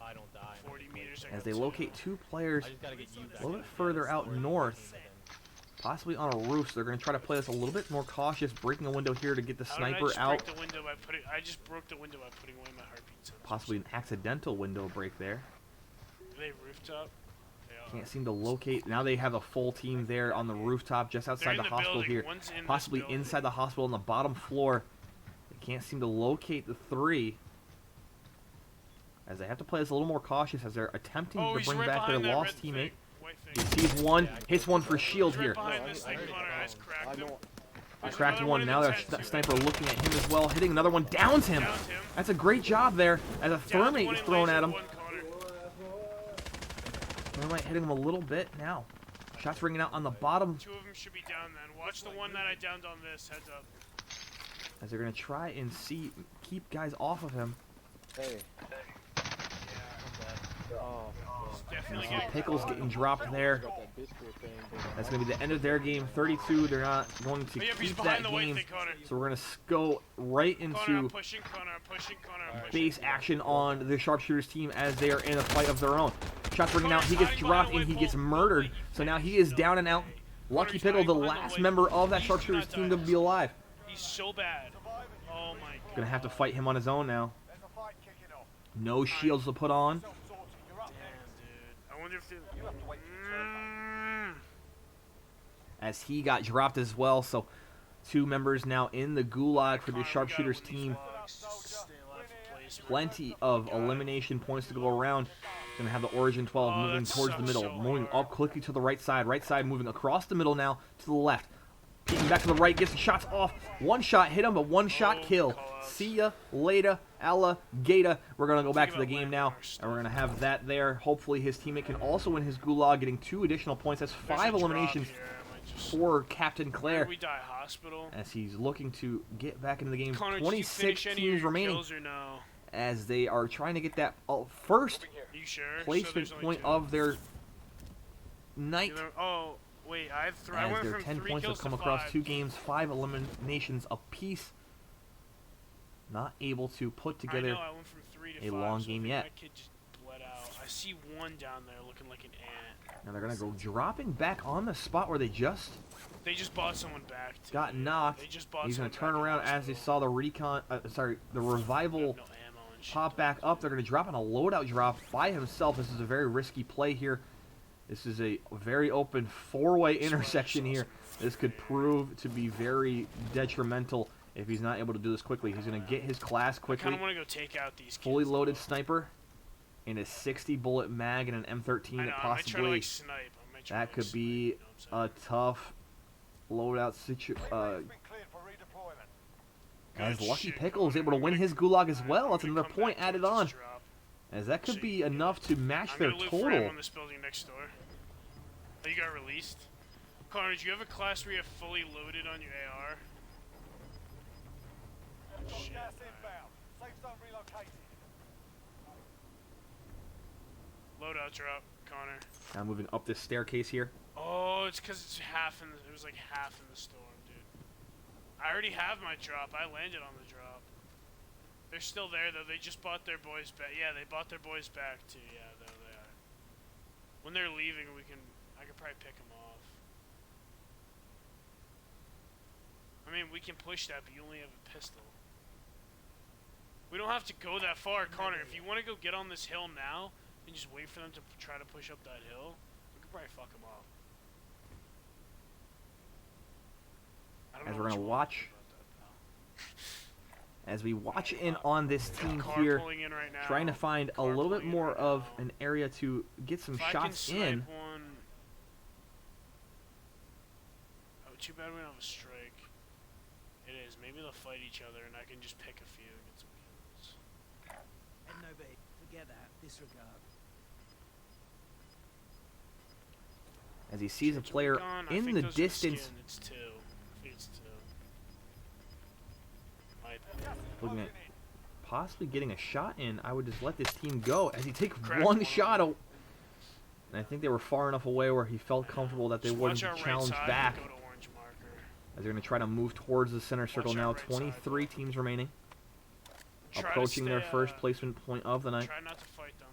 I don't die. 40 meters. I As got they 2. locate 2 players I just gotta get you back. a little bit further out north, possibly on a roof. So they're going to try to play this a little bit more cautious, breaking a window here to get the How did I sniper just out. break the window by putting... I just broke the window by putting away my heartbeat sensors. Possibly an accidental window break there. Are they rooftop? They are. Can't seem to locate. Now they have a full team there on the rooftop just They're outside in the hospital building. here. One's in this Possibly building. inside the hospital on the bottom floor. They can't seem to locate the 3. As they have to play this a little more cautious as they're attempting Oh, to he's bring right back their behind that lost red teammate. thing. White thing. He sees one, hits one for shield He's right here. behind this thing, Connor. I just cracked I him. know. There's Cracked another one. in Now the their tent, too. sniper looking at him as well, hitting another one. Downs him. Downed him. That's a great job there as a Downed thermite one is in thrown laser, at him. one Connor. Thermite hitting him a little bit now. Shots ringing out on the bottom 2 of them should be down then. Watch the one that I downed on this. Heads up. as they're going to try and keep guys off of him. Hey, Oh, Definitely So getting Pickles getting dropped there. got that biscuit thing. That's going to be the end of their game. 32. They're not going to Oh, yeah, he's keep behind that the white game. thing, Connor. So we're going to go right Connor, I'm into pushing, Connor, I'm pushing, Connor, I'm pushing. base action on the Sharpshooters team as they are in a fight of their own. Shots ringing out. He gets dropped and he gets murdered. So now he is down and out. Lucky Pickle, the last member of that Sharpshooters team to be alive. He's so bad. Oh my god. Gonna have to fight him on his own now. There's a fight kicking off. No shields to put on. Self-sorting. You're up Damn, next. dude. I wonder if they... You have to wait your turn. As he got dropped as well. So 2 members now in the gulag for the Sharpshooters team. Plenty of elimination points to go around. Gonna have the Origin 12 moving that towards the sucks middle, so moving hard. up quickly to the right side moving across the middle now to the left. Peeking back to the right, gets the shots off. One shot hit him, but one shot kill. See ya later, alligator. We're gonna go back to the game now, and we're gonna have that there. Hopefully his teammate can also win his gulag, getting 2 additional points. That's 5 eliminations for Captain Claire, We die hospital. as he's looking to get back into the game. Connor, did you 26 finish any of teams your remaining, kills or no? as they are trying to get that first Are you sure? So placement there's only point 2. of their night, Oh, wait, I have I as went their from 10 3 points have kills come to across 5. 2 games, 5 eliminations apiece. Not able to put I together know, I went from 3 to a 5, long so I game think yet. That kid just bled out. I see one down there looking like an ant. Now they're gonna go dropping back on the spot where they just They just bought someone back. Too. got knocked. They just bought He's gonna someone turn back around in as they hospital. saw the recon. The revival No ammo and shit. pop back up. They're gonna drop on a loadout drop by himself. This is a very risky play here. This is a very open 4-way intersection here. This could prove to be very detrimental if he's not able to do this quickly. He's gonna get his class I quickly. kind of want to go take out these kids. Fully loaded though. sniper and a 60 bullet mag and an M13 I know, that I might try to possibly like snipe. I might try that to, could like, be snipe, you know what I'm a tough loadout situation. Been cleared for redeployment. As Good Lucky shit, Pickle is Connor. able to I'm win gonna- his gulag as I'm well. That's gonna another come point back added towards on, this drop. as that could Shit, be you can enough to match I'm their gonna loot for total. ammo in this building next door. Oh, you got released? Connor, did you have a class where you have fully loaded on your AR? Got Shit, gas alright. inbound. Safe zone relocated. Loadout drop, Connor. Now moving up this staircase here. Oh, it's because it's half in the, it was like half in the storm, dude. I already have my drop. I landed on the drop. They're still there though. They just bought their boys back. Yeah, they bought their boys back too. Yeah, there they are. When they're leaving, I can probably pick them off. I mean, we can push that, but you only have a pistol. We don't have to go that far, Connor. If you want to go get on this hill now and just wait for them to try to push up that hill, we could probably fuck them up. I don't As know we're what gonna you want watch, about that, as we watch in on this pal. team Car here, pulling in right now. trying to find a Car little bit pulling in more right of now. an area to get some If I can shots snipe in. one... Oh, too bad we don't have a strike. It is. Maybe they'll fight each other, and I can just pick a few and get some kills. And nobody, forget that, disregard. As he sees a Shit's player gone. I in think the those are distance, skin. It's 2. I think it's 2. Might be. looking at possibly getting a shot in. I would just let this team go as he takes Crack one one. shot. And I think they were far enough away where he felt comfortable that they Just wouldn't watch our be right challenged side back. and go to orange marker. As they're going to try to move towards the center circle Watch our now. right side, 23 bro. teams remaining. Try to Approaching their stay, first placement point of the night. Try not to fight them.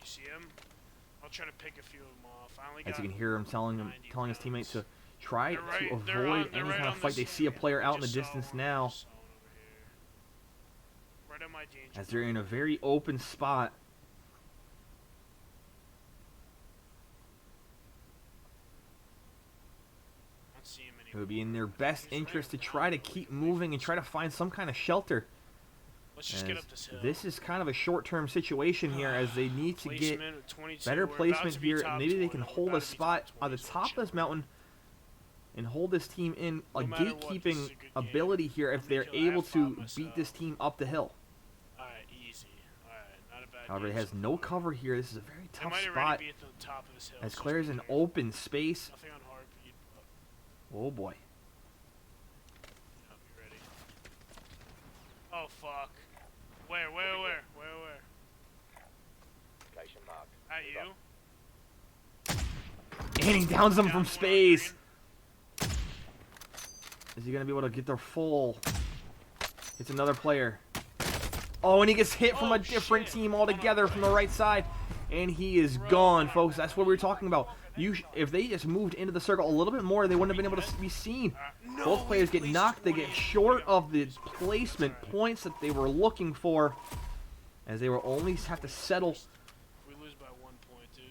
You see him? I'll try to pick a few of them off. I only got As you can hear him telling his 90 teammate rounds. to try They're right- to they're avoid on- they're any right kind of on fight. They this- see a player out in the just saw distance one, now, just saw one over here. Right on my danger as they're zone. in a very open spot. I don't see him It would be in anymore. their best He's right interest to around try to the keep way. moving and try to find some kind of shelter. Let's just get As up this hill. this is kind of a short-term situation here, as they need to get Placement at 22. better We're about placement to be here. top Maybe they 20. can We're hold about a to be spot top on the 20, so top of chill. this mountain and hold this team in a No matter what, this is gatekeeping a good game. ability here if I'm they're gonna kill able F5 to beat myself. this team up the hill. Alright, easy. Alright, not a bad However, game it has so no far. cover here. This is a very They tough might spot already be at the top of this hill. as so Claire's just in be careful. open space. Nothing on heartbeat, but Oh boy. I'll be ready. Oh fuck. Where? At you. And he downs them Down from one on space. green. Is he going to be able to get their full? It's another player. Oh, and he gets hit from Oh, a different shit. team altogether from the right side. And he is gone, folks. That's what we were talking about. If they just moved into the circle a little bit more, they wouldn't have been able to be seen. No, Both players we get placed knocked. They get 20. short of the placement points that they were looking for, as they will only have to settle. We lose by 1 point, dude.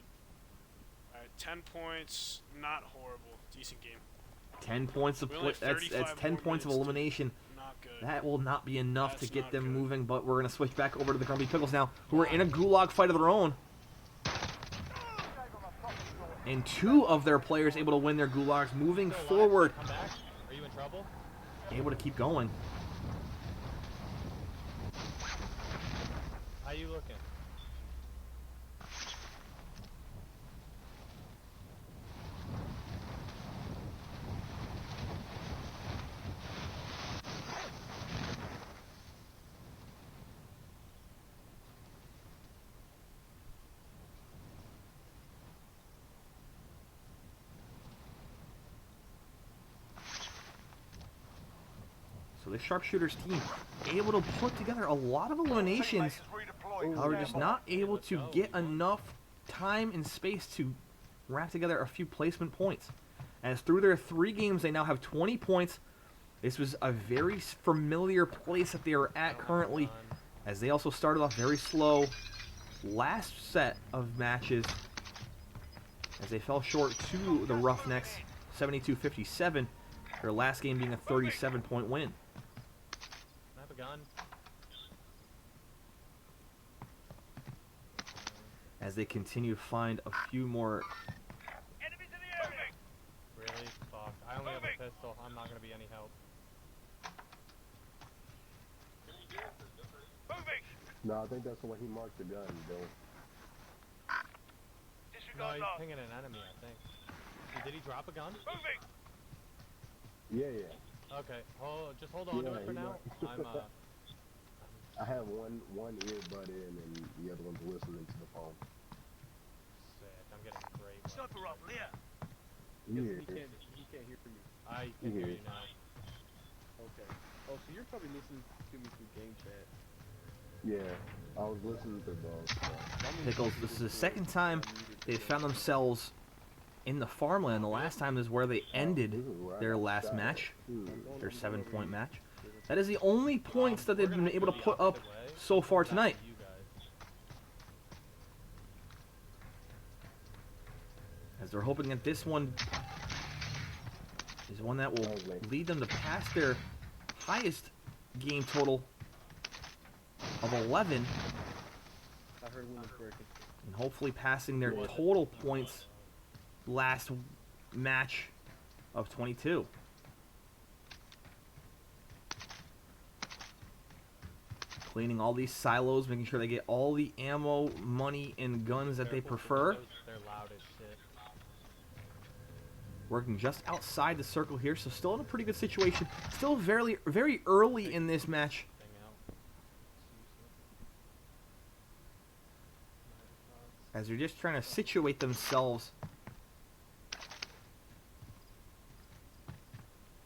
Alright, 10 points. Not horrible. Decent game. 10 points of We only have that's 35 10 more points of minutes, dude. elimination. Not good. That will not be enough That's to get not them good. moving, but we're going to switch back over to the Grumpy Pickles now, who are in a gulag fight of their own. And 2 of their players able to win their gulags, moving forward, Come back. Are you in trouble? able to keep going. How you looking? So the Sharpshooters team able to put together a lot of eliminations, however, just not able to get enough time and space to wrap together a few placement points. As through their 3 games, they now have 20 points. This was a very familiar place that they are at currently, as they also started off very slow last set of matches, as they fell short to the Roughnecks, 72-57, their last game being a 37-point win. I have a gun. As they continue to find a few more. Enemies in the area. Really? Fuck. I only have a pistol. I'm not gonna be any help. Moving. No, I think that's the way he marked the gun, Bill. No, Disregard he's last. pinging an enemy, I think. Did he drop a gun? Moving. Yeah. Okay. Just hold on to Yeah, it for he now. might. I'm I have one earbud in and the other one's listening to the phone. sick. I'm getting great. weapons. Sniper rifle here. Yeah. He can't hear me. I can hear you now. Okay. Oh, so you're probably listening to me through game chat. Yeah. I was listening to both. Pickles, this is the second time they've found themselves in the farmland. The last time is where they ended their last match, their 7-point match. That is the only points that they've been able to put up so far tonight. You guys. As they're hoping that this one is one that will lead them to pass their highest game total of 11, I heard one was breaking. and hopefully passing their total points last match of 22. Cleaning all these silos, making sure they get all the ammo, money, and guns that they Careful, prefer. They're loud as shit. Working just outside the circle here, so still in a pretty good situation. Still very, very early in this match. Thing out. As they're just trying to situate themselves.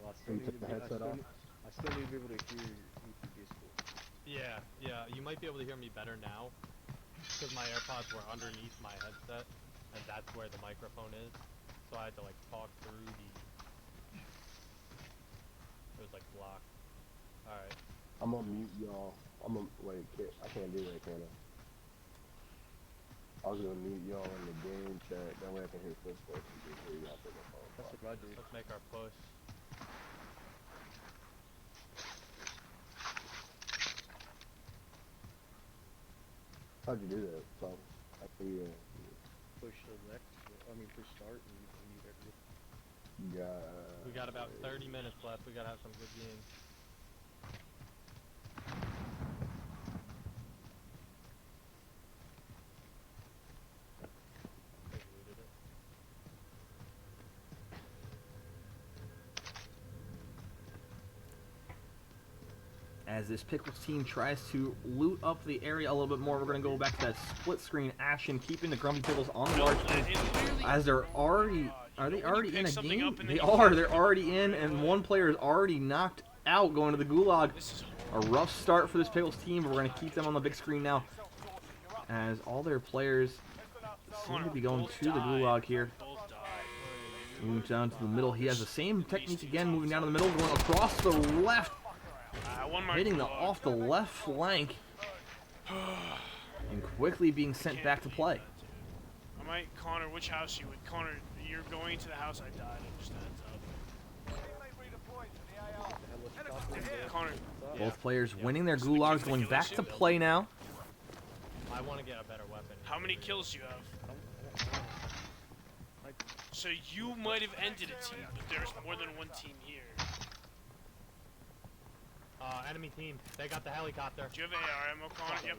Well, I still You need took to the be, headset off? I still need to be able to hear you through Discord. Yeah, you might be able to hear me better now, because my AirPods were underneath my headset, and that's where the microphone is, so I had to like talk through the, it was like blocked. Alright, I'm gonna mute y'all. Wait, I can't do that, can I? I was gonna mute y'all in the game chat. That way I can hear footsteps and just hear y'all through the phone. That's what I do. let's make our push. How'd you do that? So, yeah. Push select. Push start and you can mute everything. Yeah. We got about 30 minutes left, we gotta have some good games. They looted it. As this Pickles team tries to loot up the area a little bit more, we're going to go back to that split screen action, keeping the Grumpy Pickles on the large screen. As they're already, are they already in a game? They are. They're already in, and one player is already knocked out, going to the gulag. A rough start for this Pickles team, but we're going to keep them on the big screen now, as all their players seem to be going to the gulag here. Moving down to the middle. He has the same technique again, moving down to the middle, going across the left, hitting off the left flank, and quickly being sent back to play. I might, Connor, which house you would? Connor, you're going to the house I died in, just a heads up. Connor. Both players winning their gulags, going back to play now. I want to get a better weapon. How many kills you have? So you might have ended a team, but there's more than one team here. Enemy team. They got the helicopter. Do you have AR ammo, Connor? Yep.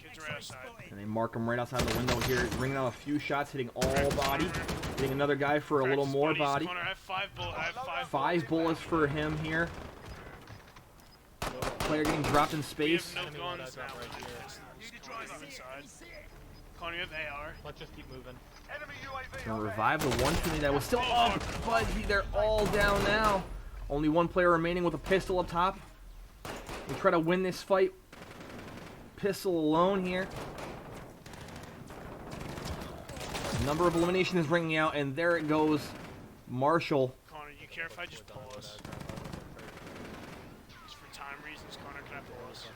Kids are right outside. And they mark him right outside the window here, bringing out a few shots, hitting all body, hitting another guy for a little more body. Connor, I have 5 bullets. I have 5 bullets for him here. Player getting dropped in space. We have no guns now. Connor, you have AR. Let's just keep moving. Gonna revive the one teammate that was still up, but they're all down now. Only one player remaining with a pistol up top. We try to win this fight. Pistol alone here. Number of eliminations ringing out, and there it goes. Marshall. Connor, you care if I just pull us? Just for time reasons, Connor, can I pull us?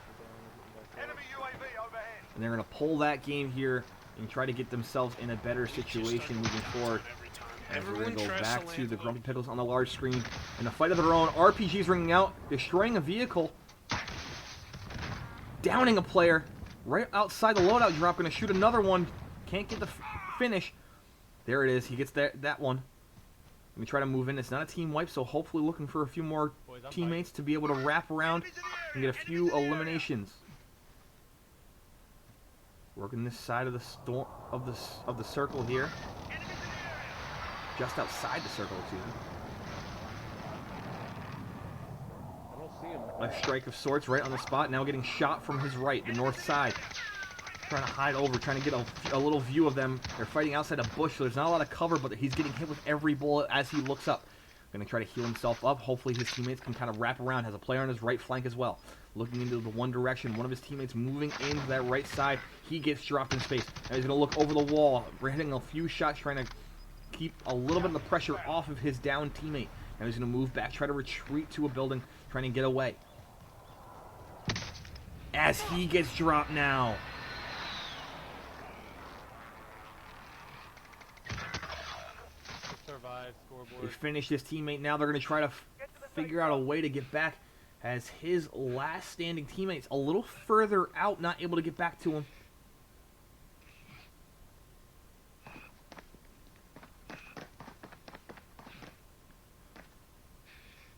Enemy UAV overhead. And they're gonna pull that game here and try to get themselves in a better situation moving forward. As we're going to go back to the Grumpy Pickles on the large screen in a fight of their own. RPGs ringing out, destroying a vehicle, downing a player right outside the loadout drop. Going to shoot another one. Can't get the finish. There it is. He gets that one. Let me try to move in. It's not a team wipe, so hopefully looking for a few more teammates to be able to wrap around and get a few eliminations. Working this side of the storm of the circle here. Just outside the circle, excuse me. I don't see him. A strike of sorts right on the spot. Now getting shot from his right, the north side. Trying to hide over, trying to get a little view of them. They're fighting outside a bush, so there's not a lot of cover, but he's getting hit with every bullet as he looks up. Going to try to heal himself up. Hopefully his teammates can kind of wrap around. Has a player on his right flank as well. Looking into the one direction. One of his teammates moving into that right side. He gets dropped in space. Now he's going to look over the wall. We're hitting a few shots, trying to keep a little bit of the pressure off of his down teammate. Now he's going to move back, try to retreat to a building, trying to get away. As he gets dropped now. Survive, scoreboard. They finish his teammate. Now they're going to try to figure out a way to get back, as his last standing teammate's a little further out, not able to get back to him.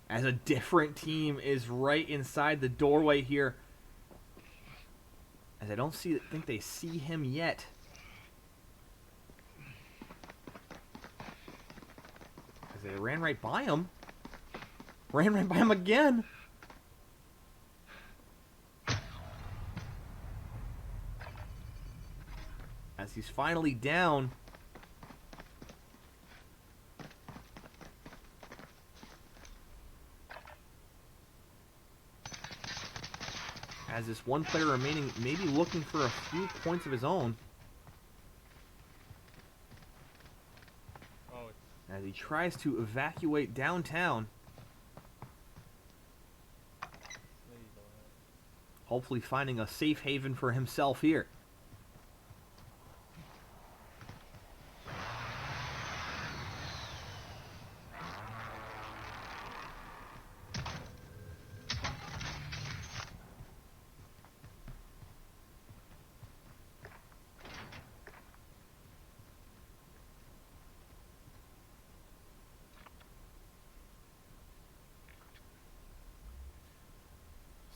As a different team is right inside the doorway here. As I don't think they see him yet. As they ran right by him. Ran right by him again. As he's finally down. As this one player remaining, maybe looking for a few points of his own. Oh, As he tries to evacuate downtown. Hopefully finding a safe haven for himself here.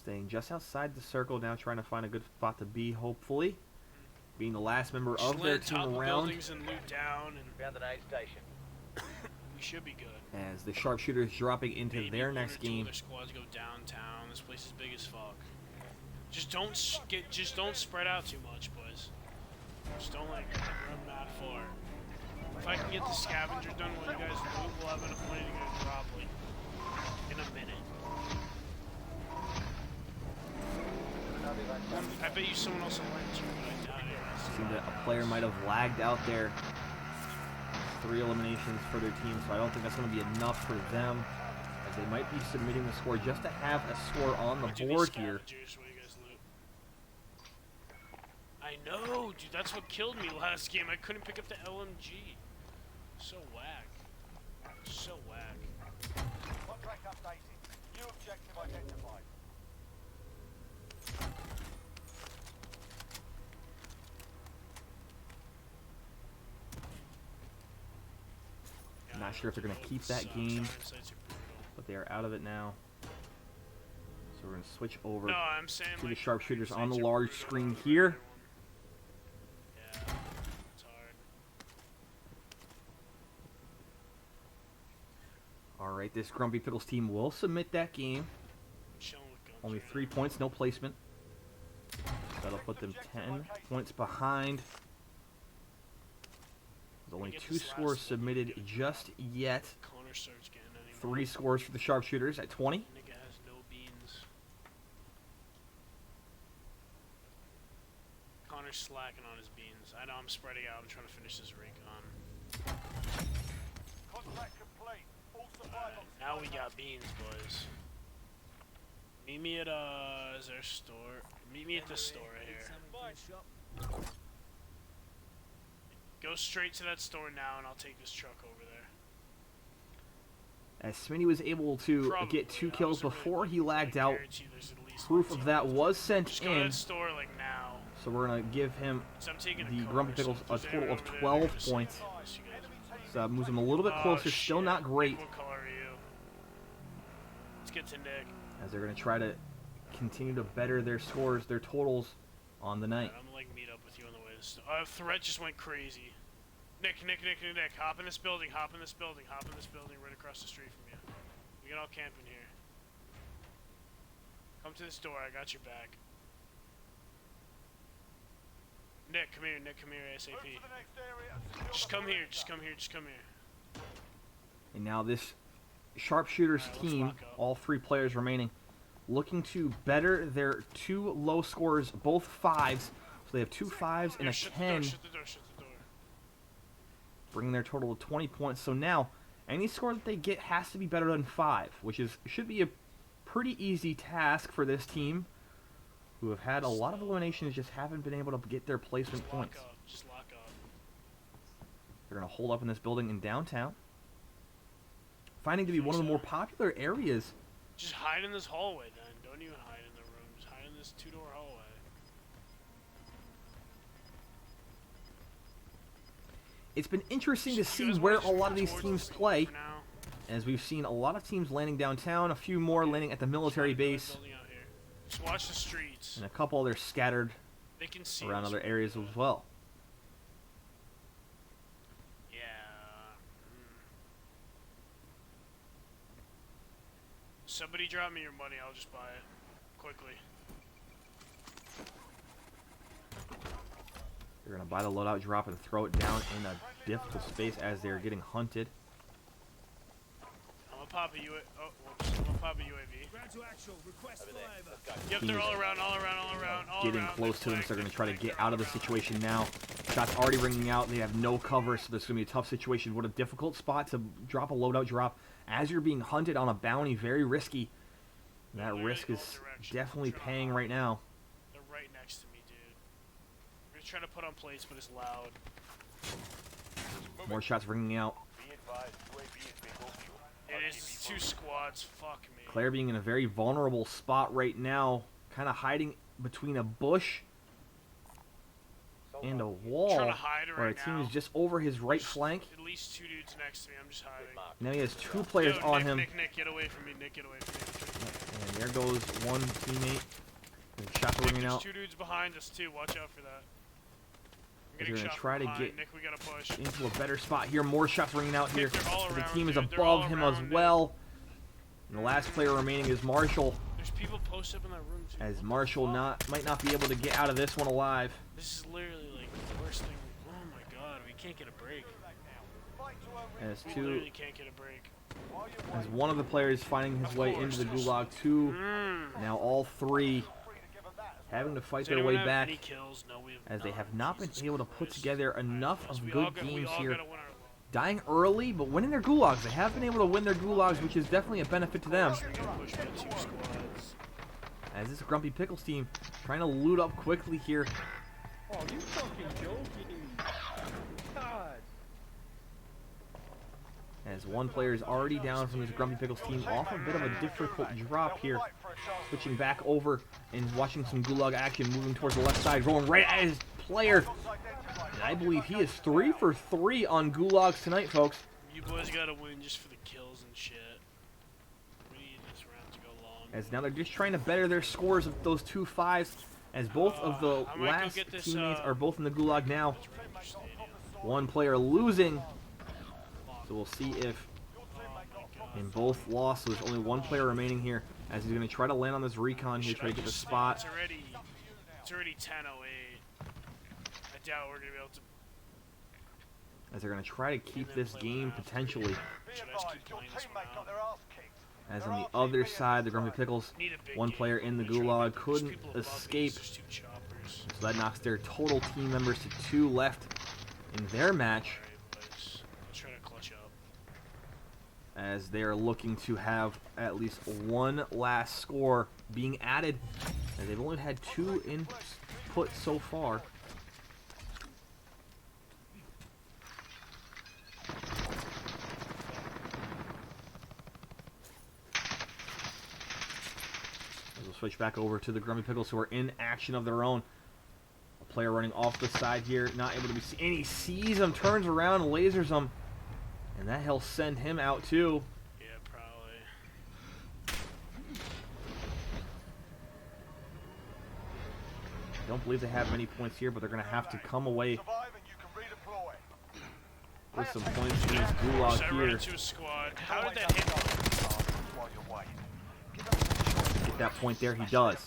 Staying just outside the circle now, trying to find a good spot to be, hopefully. Being the last member of their team around. Buildings and loot down and Found an aid station. We should be good. as the Sharpshooters dropping into Maybe their one next or two game. other squads go downtown. This place is big as fuck. Just don't spread out too much, boys. Just don't like run that far. If I can get the scavenger done while you guys loot, we'll have enough money to go drop like in a minute. I bet you someone else will land you, but I doubt it. Seemed that a player might have lagged out there. 3 eliminations for their team, so I don't think that's going to be enough for them. As they might be submitting the score just to have a score on the board here. I know, dude. That's what killed me last game. I couldn't pick up the LMG. So whack. So whack. Contract updated. New objective identified. Not sure if they're going to keep that game, but they are out of it now. So we're going to switch over No, I'm saying to the like, Sharpshooters on the sites are large brutal screen on here. everyone. Yeah, it's hard. All right, this Grumpy Pickles team will submit that game. Chilling with guns Only right 3 now. points, no placement. That'll put them 10 points behind. There's only Get 2 this last scores one, submitted get it. just yet. Connor starts getting anymore. 3 scores for the Sharpshooters at 20. Nigga has no beans. Connor's slacking on his beans. I know I'm spreading out. I'm trying to finish this recon. Contract complete. All supply boxes. Now we got beans, boys. Meet me at is there a store? Meet me at this store right here. Go straight to that store now, and I'll take this truck over there. As Smitty was able to Probably. get 2 I kills wasn't really before he looking, but I lagged out. guarantee there's at least Proof one of team. that was sent Just go to in. that store like now. So we're going to give him 'Cause I'm taking the a car, Grumpy so Pickles if a there's total anyone of over there, 12 just say points. hi, unless you guys- So moves him a little bit Oh, closer. Still shit. not great. What color are you? Let's get to Nick. As they're going to try to continue to better their scores, their totals on the night. Alright, I'm gonna like meet up with you on the way to the store. Threat just went crazy. Nick, hop in this building, hop in this building right across the street from you. We can all camp in here. Come to this door, I got your back. Nick, come here, ASAP. Move to the next area and secure Just the come here, perimeter. just come here. And now this Sharpshooters Alright, let's team, lock up. all 3 players remaining, looking to better their 2 low scores, both 5s. So they have 2 5s and a Shut the 10, door, shut the door. bringing their total to 20 points. So now, any score that they get has to be better than 5, which should be a pretty easy task for this team, who have had a lot of eliminations, just haven't been able to get their placement Just points. lock up, just lock up. They're going to hold up in this building in downtown, finding to be one of the more popular areas. Just hide in this hallway then. Don't even hide in the room. Just hide in this 2-door hallway. It's been interesting to You see guys where wanna a just lot of move these towards teams the store play, for now? as we've seen a lot of teams landing downtown, a few more landing at the military Just find another base, building out here. Just watch the streets. and a couple others scattered They can see around us other when areas we're as well. Yeah. Somebody drop me your money. I'll just buy it quickly. They're going to buy the loadout, drop, and throw it down in a difficult space as they're getting hunted. I'm gonna pop a UAV. Oh, whoops. I'm gonna pop a UAV. Ground to actual. Request flyover. Yep, they're all around. Getting close to them, so they're going to try to get out of the situation now. Shots already ringing out. They have no cover, so this is going to be a tough situation. What a difficult spot to drop a loadout drop as you're being hunted on a bounty. Very risky. And that They're risk in is all directions. definitely Trying to paying hide. right now. They're right next to me, dude. We're just trying to put on plates, but it's loud. More shots ringing out. Be advised, UAV is being overviewed. It is it's 2 squads. Fuck me. Claire being in a very vulnerable spot right now, kind of hiding between a bush and a wall, Trying to hide where a right team now. is just over his right There's flank. At least 2 dudes next to me. I'm just hiding. Now he has 2 players Yo, on Nick, him, Nick, get away from me. Nick, get away from me. and there goes one teammate. The shots are Nick, ringing there's out. 2 dudes behind us too. Watch out for that. I'm Getting gonna shot try from to behind. get Nick, we gotta push. into a better spot here. More shots ringing out here. They're all The around, team is dude. They're above all him as around, dude. well. And the last player remaining is Marshall, There's people posted up in that room too. as What the Marshall fuck? might not be able to get out of this one alive. This is literally like the worst thing. Oh my god, we can't get a break. As We two, literally can't get a break. as one of the players finding his Of way course, into the there's- gulag. Two, Mm. now all three having to fight Does their anyone way have back, any kills? No, we have as they none. have not been Jesus able to put Christ. together enough Yes, of we all good got- we games all here. gotta win our- Dying early, but winning their gulags. They have been able to win their gulags, which is definitely a benefit to them. We're gonna push by 2 squads. As this Grumpy Pickles team trying to loot up quickly here. Oh, you fucking joking. God. As one player is already down from this Grumpy Pickles team off a bit of a difficult drop here. Switching back over and watching some gulag action, moving towards the left side, rolling right at his player. And I believe he is 3 for 3 on gulags tonight, folks. You boys gotta win just for the kills and shit. We need this round to go long. As now they're just trying to better their scores of those 2 5s. As both of the I might go last get this, teammates are both in the gulag now. One player losing. So we'll see if in both losses, only one player remaining here, as he's going to try to land on this recon here, try to get the spot. It's already 10:08. I doubt we're gonna be able to. As they're going to try to keep this game potentially. Should I just keep playing this one out? As on the other side, the Grumpy Pickles, Need a big one game. player in the We're trying to gulag get- there's couldn't people above me, escape. there's 2 choppers. So that knocks their total team members to 2 left in their match, Alright, boys. Let's try to clutch up. as they are looking to have at least one last score being added, as they've only had 2 input so far. As we'll switch back over to the Grumpy Pickles, who are in action of their own. A player running off the side here, not able to be seen. And he sees him, turns around, lasers him. And that he'll send him out too. Yeah, probably. Don't believe they have many points here, but they're going to have to come away with some points in this gulag So I run here. into a squad. How did that hit? Get that point there, he does.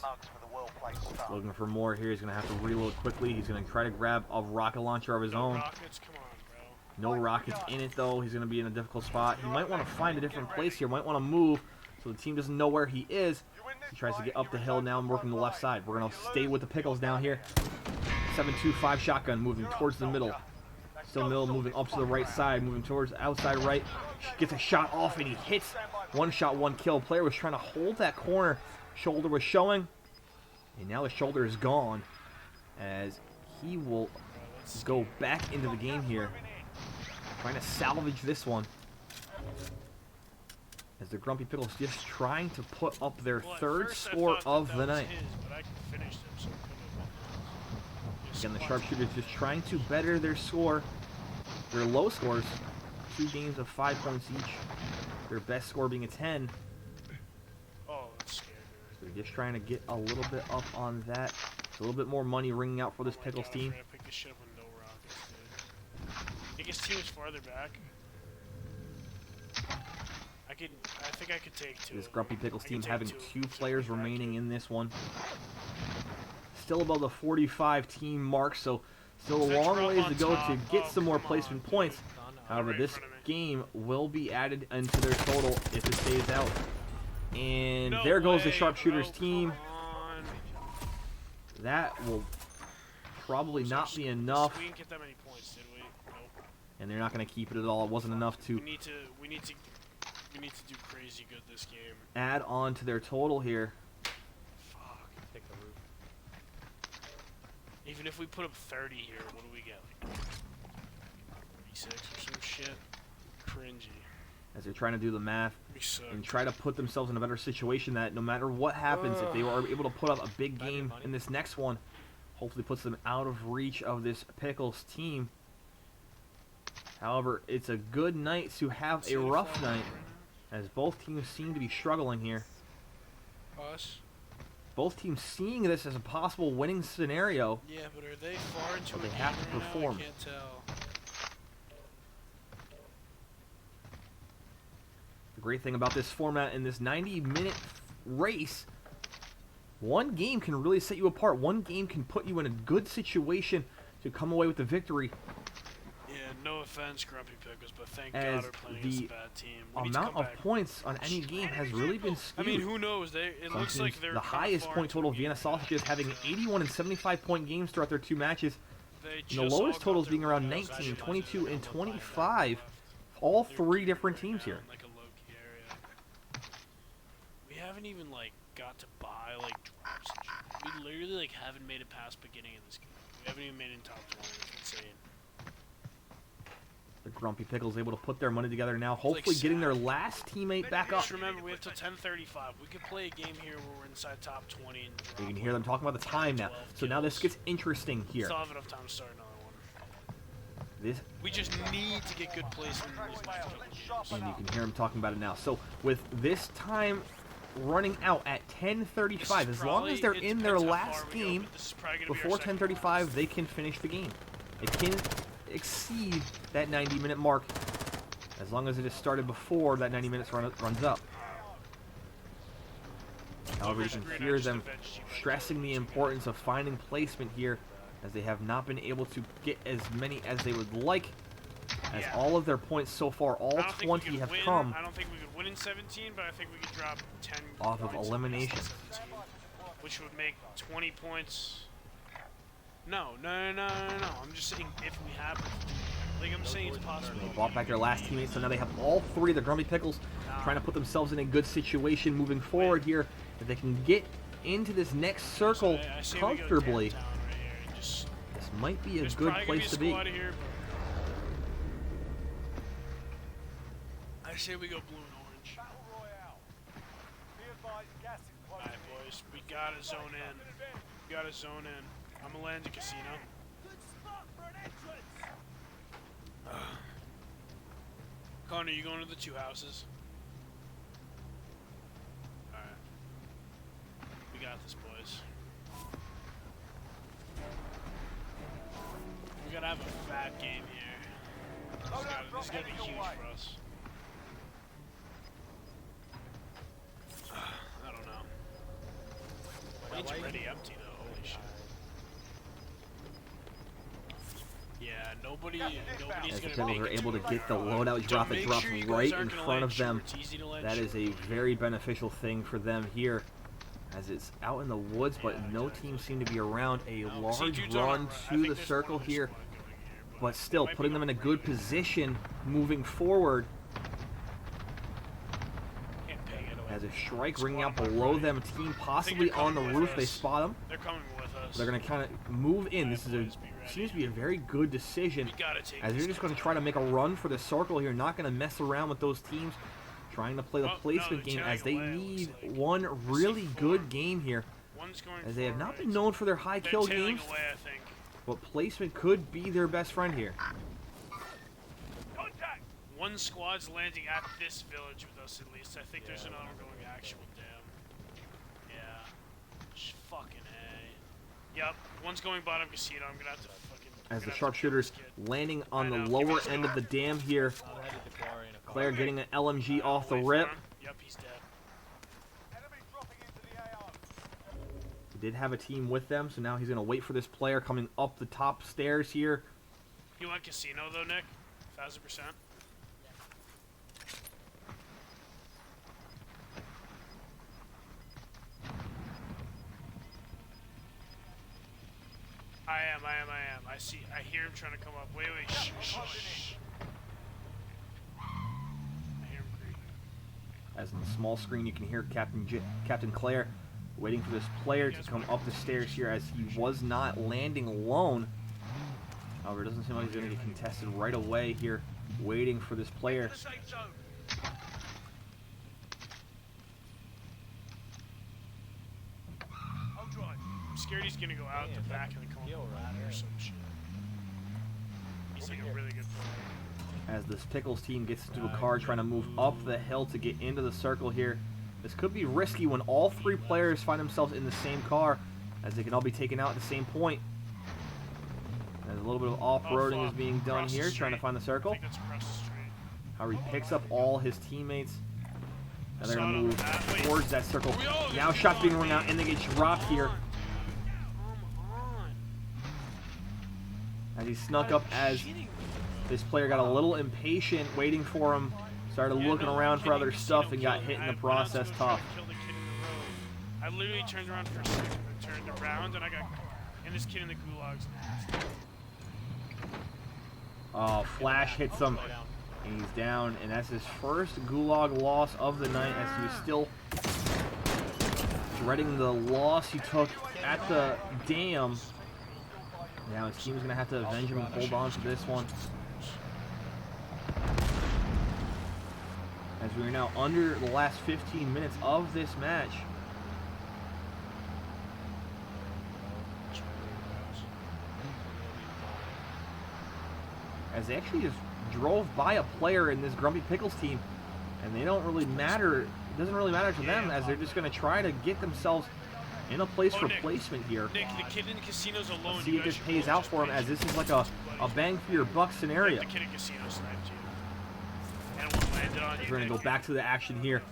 Looking for more here, he's going to have to reload quickly. He's going to try to grab a rocket launcher of his own. Rockets, come on, bro. No rockets in it though, he's going to be in a difficult spot. He might want to find a different place here, might want to move so the team doesn't know where he is. He tries to get up the hill now and working the left side. We're going to stay with the Pickles down here. 7.25 shotgun moving towards the middle. Still middle, moving up to the right side, moving towards outside right. Gets a shot off and he hits. One shot, one kill. Player was trying to hold that corner. Shoulder was showing. And now the shoulder is gone. As he will go back into the game here. Trying to salvage this one. As the Grumpy Pickles just trying to put up their Well, at 3rd first I score thought of that the was night. his, but I finished him, so it couldn't have been. Again, the Sharpshooters just trying to better their score. Their low scores, 2 games of 5 points each. Their best score being a 10. Oh, that's scary. So they're just trying to get a little bit up on that. It's a little bit more money ringing out for this Pickles team. I picked this shit up with no rockets, dude. I think his team is farther back. I think I could take 2. This of Grumpy them. Pickles I team could take having 2 2 of them. players remaining in this one. Still above the 45 team mark, so still a Fetch long Rob ways on to go to top. get Oh, some more come placement on, points. dude. However, Right in this front of me. game will be added into their total if it stays out. And No there goes the way, Sharpshooters bro, team. come on. That will probably So not be enough, We didn't get that many points, did we? Nope. and they're not going to keep it at all. It wasn't enough to We need to do crazy good this game. add on to their total here. Fuck. Take the roof. Even if we put up 30 here, what do we get? Like 36 or some shit? Cringy. As they're trying to do the math We suck. and try to put themselves in a better situation that no matter what happens, if they are able to put up a big game in this next one, hopefully puts them out of reach of this Pickles team. However, it's a good night to have a rough night, as both teams seem to be struggling here. Us? Both teams seeing this as a possible winning scenario. Yeah, but are they far into But a they game have to right now? perform. I can't tell. The great thing about this format in this 90-minute race, one game can really set you apart. One game can put you in a good situation to come away with the victory. Yeah, no offense, Grumpy Pickles, but thank As God we're playing against the a bad team. We need to amount come of back. points on any game has really been I skewed. mean, who knows? It Some looks teams, like they're the kinda highest far point into a total, game Vienna right Sausages having 81 and 75-point games throughout their 2 matches. They And the just all lowest got totals their being around wins. 19, Actually, 22, they're and low 25. left. All They're 3 keeping different right teams now here. in, like a low-key area. We haven't even like got to buy like drops and shit. We literally like haven't made it past beginning of this game. We haven't even made it in top 20. It's insane. The Grumpy Pickles able to put their money together now, like hopefully getting their sad. last teammate back up. Just remember, we have till 10:35. We could play a game here where we're inside top 20 and drop. You can hear them talking about the time now. 12 So now this kills. gets interesting here. Still have enough time to start another one. This, We just need to get good placement in these next couple games. and you can hear them talking about it now. So with this time running out at 10:35, as long as they're in their last game before 10:35, they can finish the game. It can exceed that 90-minute mark as long as it is started before that 90 minutes runs up. However, you can hear them stressing the importance of finding placement here, as they have not been able to get as many as they would like, as all of their points so far, all 20 have come I don't think we could win in 17, but I think we could drop 10 off of points elimination. in 17, which would make 20 points. No. I'm just saying if we happen to do that. Like I'm saying, it's possible. They brought back their last teammates, so now they have all 3 of the Grumpy Pickles trying to put themselves in a good situation moving forward here, that they can get into this next circle I say we go comfortably. downtown right here and just, This might be a there's good probably gonna place to a be. squad here, but I say we go blue and orange. Battle Royale. Be advised, gas is closing Alright, in. boys, we gotta zone in. We gotta zone in. I'm gonna land the casino. Good spot for an entrance. Connor, you going to the 2 houses? Alright. We got this, boys. We gotta have a fat game here. This is gonna be huge for us. I don't know. It's already empty though, holy shit. Yeah, nobody's As the gonna Pickles make are it able to to get the it. loadout drop, it Make drops sure you guys right aren't in gonna front land of them. short. It's easy to land That is short. a very beneficial thing for them here, as it's out in the woods, but no team seem to be around. A No, see, large dude's on our run right. I to think the there's circle one other here, squad going here, but still might be putting them in a going good right here. position moving forward. Can't ping it away. As a strike Squad ringing out on our below right. them, team possibly they're on the coming roof. with They us. spot them. They're coming with us. They're going to kind of move in. This is a boys, be ready. seems to be a very good decision, We gotta take as this they're just going to try to make a run for the circle here, not going to mess around with those teams, trying to play the Oh, no, placement they're game, as tearing they away, it need looks like. one really C4. good game here, One's going as they have far not right. been known for their high They're kill tailing games, away, I think. but placement could be their best friend here. Contact. One squad's landing at this village with us at least. I think there's another going actual dam. Yeah. Fucking A. Yup. One's going bottom casino. I'm gonna have to fucking. As the gonna have to kill Sharpshooters this kid. landing on the I know. lower end of the dam here. I'm headed to Quarry in a Claire getting an LMG off the Wait for rip. him. Yup, he's dead. Enemy dropping into the AO. He did have a team with them, so now he's going to wait for this player coming up the top stairs here. You want casino though, Nick? 1000%. I am. I hear him trying to come up. Wait, shh, shh, shh. I hear him creeping. As in the small screen, you can hear Captain Claire waiting for this player to come up the stairs here, as he was not landing alone. However, it doesn't seem like he's going to get contested right away here, waiting for this player. The safe zone. I'll drive. I'm scared he's gonna go out the back and then come up the ladder or some shit. He's like a really good player. As this Pickles team gets into a car trying to move up the hill to get into the circle here. This could be risky when all 3 players find themselves in the same car, as they can all be taken out at the same point. There's a little bit of off-roading is being done here, trying to find the circle. I think that's across the street. How he picks up all his teammates. And they're going to move towards that circle. Now shots being run out, and they get dropped here. Come on. As he snuck up, as this player got a little impatient waiting for him. Started looking around for other stuff and got hit in the process tough. I literally turned around for a second and turned around and I got and this kid in the gulag's nasty. Oh, Flash hits him. And he's down, and that's his first gulag loss of the night, as he was still dreading the loss he took at the dam. Now his team's going to have to avenge him and hold on to this one. As we are now under the last 15 minutes of this match. As they actually just drove by a player in this Grumpy Pickles team, and they don't really matter. It doesn't really matter to them, as they're just going to try to get themselves in a place for placement here. Nick, the kid in the casino's alone. See if this pays out for him, as this is like a bang for your buck scenario. The kid in casino sniped you. And one landed on you. We're going to go back to the action here.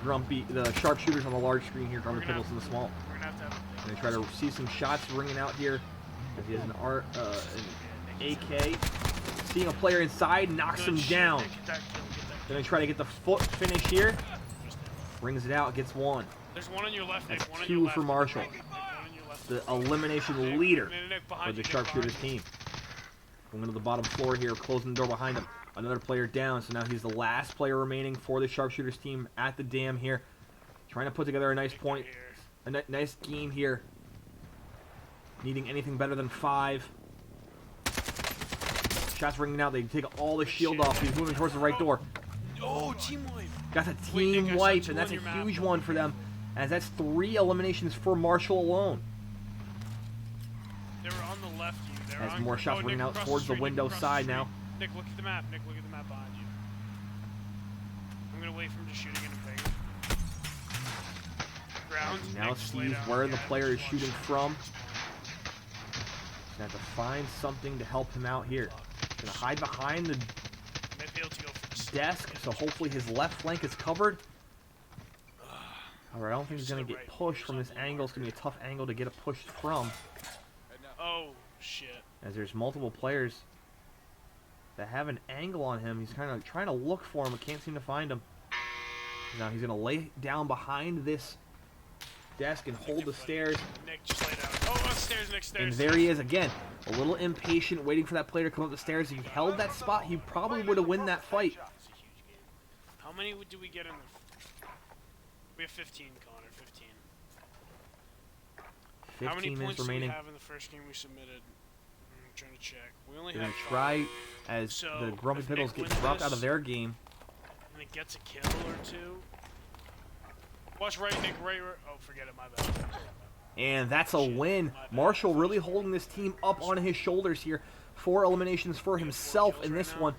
The Sharpshooters on the large screen here, Grumpy Pickles in the small. We're going to have to And they try to see some shots ringing out here. As he has an AK. Seeing a player inside, knocks him down. Gonna try to get the foot finish here. Brings it out, gets one. There's one on your left, Nick. That's One on 2 your left. for Marshall, One on your left. the elimination leader Nick, for behind the you, Nick, Sharpshooters behind you. team. Going to the bottom floor here, closing the door behind him. Another player down, so now he's the last player remaining for the Sharpshooters team at the dam here. Trying to put together a nice point, a nice game here. Needing anything better than 5. Shots ringing out. They take all the shield off. He's moving towards the right door. Oh, team wipe. Got a Wait, Nick, team I saw wipe, 2 and that's on a your map. huge one for them, as that's 3 eliminations for Marshall alone. They were on the left. They were As on, more shots Nick, ringing out across towards the street, Nick, window across side street. now. Nick, look at the map. Nick, look at the map behind you. I'm gonna wait for him to shoot again and bang him. Ground. Now Nick, just lay sees down. where the Yeah, player is just shooting watch. from. Gonna have to find something to help him out here. Gonna hide behind the Might be able to go for the desk, so hopefully his left flank is covered. Alright, I don't think he's gonna get pushed from this angle. It's gonna be a tough angle to get it pushed from, Oh shit. as there's multiple players that have an angle on him. He's kind of trying to look for him, but can't seem to find him. Now he's gonna lay down behind this desk and hold the stairs. Nick, just lay down. Oh, stairs, Nick, stairs. And there he is again, a little impatient, waiting for that player to come up the stairs. If he held that spot, he probably would have won that fight. It's a huge game. How many do we get in the... We have 15, Connor, 15. How many 15 minutes points remaining. do we have in the first game we submitted? I'm trying to check. We only They're have gonna 5. try, as So, the Grumpy if Pickles Nick get wins dropped out this- of their game. And it gets a kill or 2. Watch right, Nick, right. Oh, forget it, my bad. And that's a win. Marshall really holding this team up on his shoulders here. 4 eliminations for himself in this one.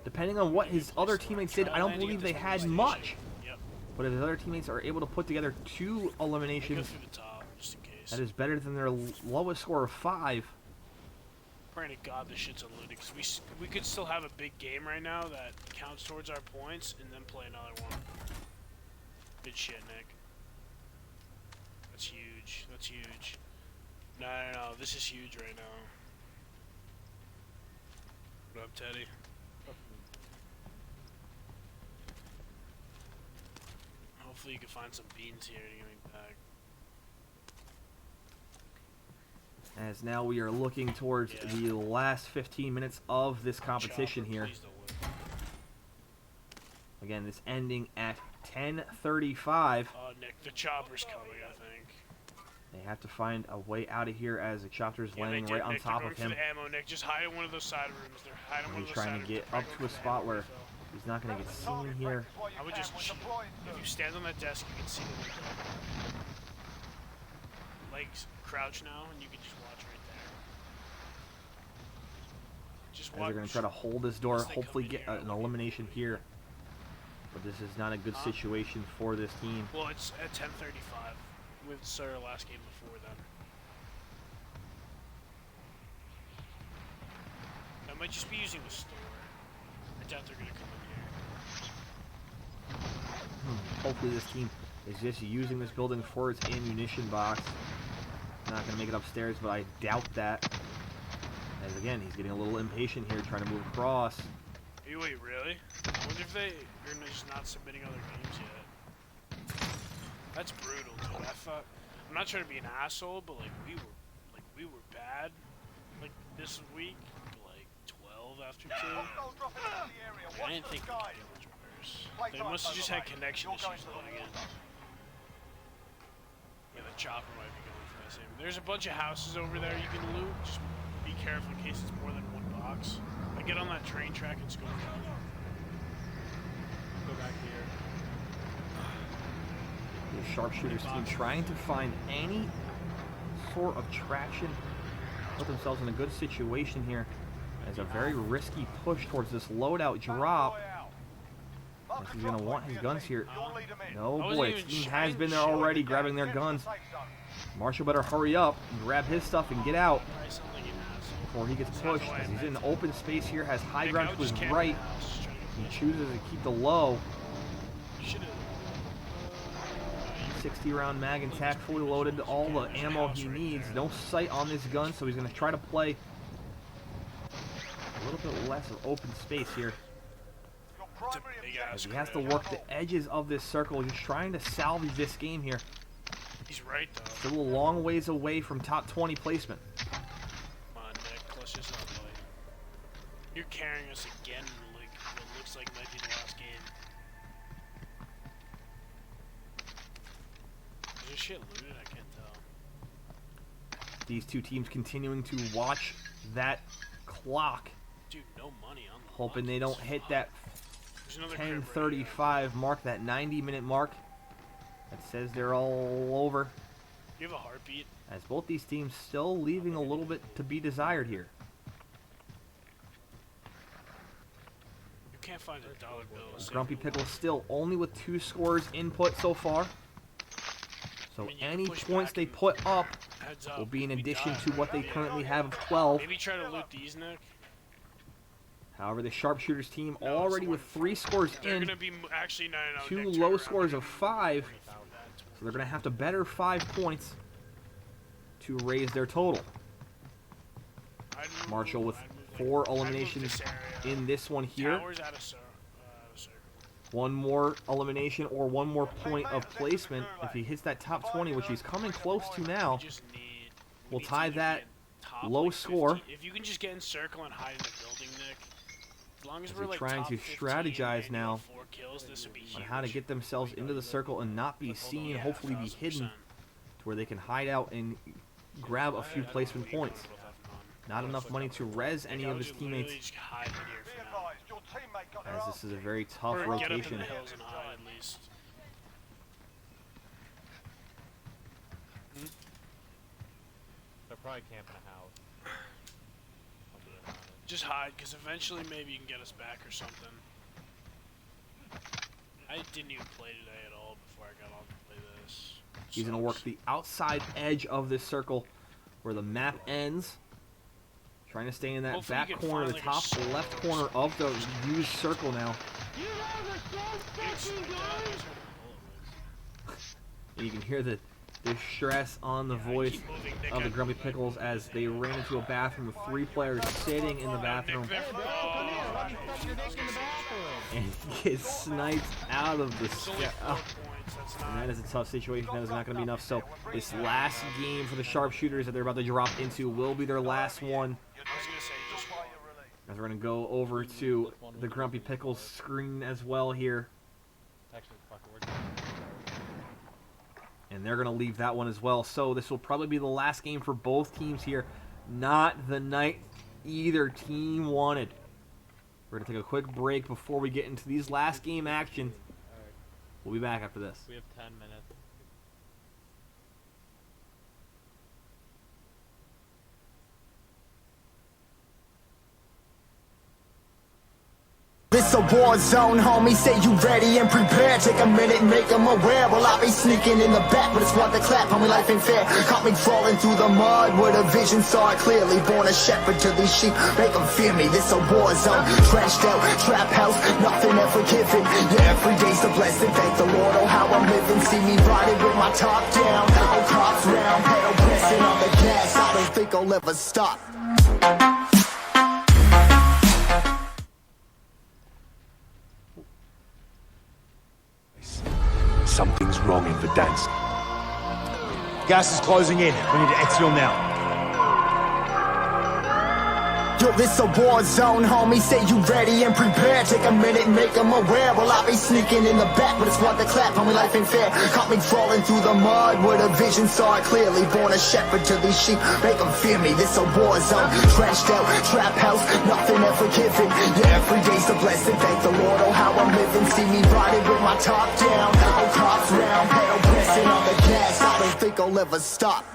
Depending on what his other teammates did, I don't believe they had much. Yep. But if his other teammates are able to put together 2 Go eliminations, through the top, just in case. that is better than their lowest score of 5. Praying to God this shit's unloaded, because we could still have a big game right now that counts towards our points, and then play another one. Good shit, Nick. That's huge. That's huge. No, this is huge right now. What up, Teddy? Hopefully you can find some beans here to get me back. As now we are looking towards the last 15 minutes of this competition Chopper, here. please don't win. Again, this ending at 10:35. Nick, the chopper's coming, I think. They have to find a way out of here, as the chopper's Yeah, landing they did, right on Nick. top They're of going him. for the ammo, Nick. Just hide in one of those side rooms. They're hiding in one He's of those trying side to rooms. get They're up probably to a going for spot ammo where refill. he's not going to get seen here. I would just cheat. If you stand on that desk, you can see them. Legs crouch now, and you can just watch right there. Just As watch. they're going to try to hold this door, Once they come hopefully in get here, an elimination here. But this is not a good situation for this team. Well, it's at 10:35. We started our last game before then. I might just be using the store. I doubt they're gonna come in here. Hopefully this team is just using this building for its ammunition box. Not going to make it upstairs, but I doubt that. As again, he's getting a little impatient here, trying to move across. Hey, wait, really? I wonder if they're just not submitting other games yet. That's brutal, dude. I thought, I'm not trying to be an asshole, but we were bad, like this week, like 12 after 2. I didn't think we could get much worse. They must have just had connection issues loading in. Yeah, the chopper might be going for the same. There's a bunch of houses over there you can loot. Just be careful in case it's more than one box. I get on that train track and scope down. Go back here. The Sharpshooters team trying to find any sort of traction, put themselves in a good situation here. As a very risky push towards this loadout drop. He's going to want his guns here. No, boy, the team has been there already grabbing their guns. Marshall better hurry up and grab his stuff and get out before he gets pushed. As he's in an open space here, has high ground to his right. He chooses to keep the low. 60 round mag and tack, fully loaded, all the ammo he needs. No sight on this gun, so he's going to try to play a little bit less of open space here. As he has to work the edges of this circle, just trying to salvage this game here. He's right, though. Still a long ways away from top 20 placement. Come on, Nick. Let's just not play. You're carrying us again in like what looks like might be the last game. Is this shit looted? I can't tell. These two teams continuing to watch that clock. Dude, no money on the Hoping lot. they don't hit that There's another crib right 10:35 mark, that 90-minute mark. That says they're all over. You have a heartbeat? As both these teams still leaving a little bit to be desired here. You can't find a dollar bill. Grumpy Pickles still only with 2 scores input so far. So I mean, you any push points back they and put up heads up. will be in We addition die. to what they currently have of 12. Maybe try to loot these, Nick. However, the Sharpshooters team No, already it's with 3 scores They're in, gonna be actually no. 2 Nick, turn low around. scores They're of gonna 5. be- So they're going to have to better 5 points to raise their total. I'd move- Marshall with I'd move, 4 I'd move eliminations this area. in this one here. Towers out of circle. One more elimination or one more point of placement. If he hits that top 20, which he's coming close to now, We just need. we'll need tie somebody to that get top, low like, score. 50. If you can just get in circle and hide in the building, Nick. As long as As we're they're like trying top to 15 strategize and now 4 kills, this would be on huge. how to get themselves into the circle and not be seen, Yeah, hopefully be 1000%. hidden to where they can hide out and grab a few placement points. Not enough money to res any of his teammates, Just hide in here for now. Your teammate got their as arse this is a very tough Or get up in rotation. the hills and hide at least. They're probably camping a house. I'll be in on it. Just hide, because eventually maybe you can get us back or something. I didn't even play today at all before I got on to play this. He's going to work the outside edge of this circle where the map ends. Trying to stay in that Hopefully you back can corner, find, the like, a top circle. left corner of the used circle now. And you can hear the distress on the voice keep moving, Nick. of the I'm Grumpy moving. Pickles as they ran into a bathroom with 3 players sitting in the bathroom. Nick, oh, And he gets sniped out of the it's only sky. 4 points. That's And that not. is a tough situation. That is not going to be enough. So this last game for the Sharpshooters that they're about to drop into will be their last one. I was gonna say just. As we're going to go over to the Grumpy Pickles screen as well here. Actually, fuck it, we're done. And they're going to leave that one as well. So this will probably be the last game for both teams here. Not the night either team wanted. We're going to take a quick break before we get into these last game action. Alright. We'll be back after this. We have 10 minutes. This this a war zone, homie. Say you ready and prepared. Take a minute, make them aware. Well, I'll be sneaking in the back, but it's worth the clap, homie. Life ain't fair. Caught me crawling through the mud where the vision saw it clearly. Born a shepherd to these sheep, make them fear me. This a war zone, trashed out, trap house, nothing ever given. Yeah, every day's a blessing. Thank the Lord, oh how I'm living. See me riding with my top down, oh cops round, pedal pressing on the gas. I don't think I'll ever stop. Something's wrong in Verdansk. Gas is closing in. We need to exfil now. Yo, this a war zone, homie. Say you ready and prepared. Take a minute, make them aware. Well, I'll be sneaking in the back, but it's worth the clap, homie. Life ain't fair. Caught me crawling through the mud where the vision saw it clearly. Born a shepherd to these sheep, make them fear me. This a war zone, trashed out, trap house, nothing ever given. Yeah, every day's a blessing. Thank the Lord, oh how I'm living. See me riding with my top down, oh cops round, pedal pressing on the gas. I don't think I'll ever stop.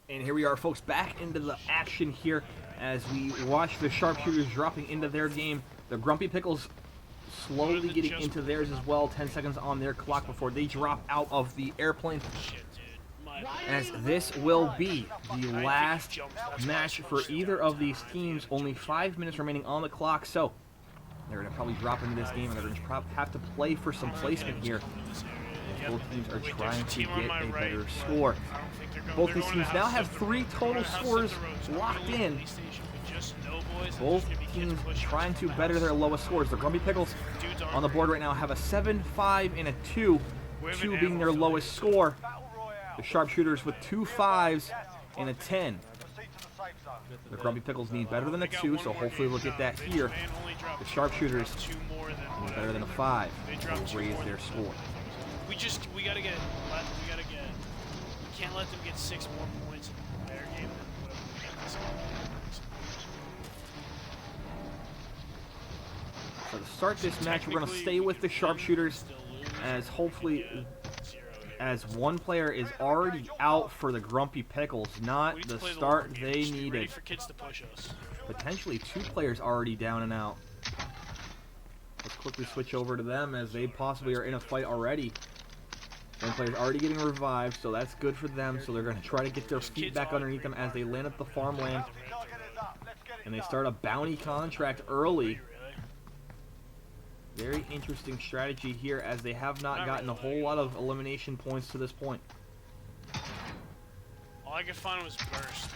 And here we are, folks, back into the action here as we watch the Sharpshooters dropping into their game. The Grumpy Pickles slowly getting into theirs as well. 10 seconds on their clock before they drop out of the airplane. As this will be the last match for either of these teams. Only 5 minutes remaining on the clock, so they're going to probably drop into this game, and they're going to have to play for some placement here. Both teams are trying to get a better score. Both these teams now have 3 total scores locked in. Both teams trying to better their lowest scores. The Grumpy Pickles on the board right now have a 7, 5, and a 2. 2 being their lowest score. The Sharpshooters with 2 5s and a 10. The Grumpy Pickles need better than a 2, so hopefully we'll get that here. The Sharpshooters need better than a 5 to raise their score. We gotta get, we can't let them get 6 more points in their game than whatever we got this game. So to start this match, we're going to stay with the Sharpshooters, as hopefully, as one player is already out for the Grumpy Pickles, not the start they needed. Potentially 2 players already down and out. Let's quickly switch over to them as they possibly are in a fight already. One player's already getting revived, so that's good for them. So they're going to try to get their feet back underneath them as they land at the farmland. And they start a bounty contract early. Very interesting strategy here, as they have not gotten a whole lot of elimination points to this point. All I could find was burst.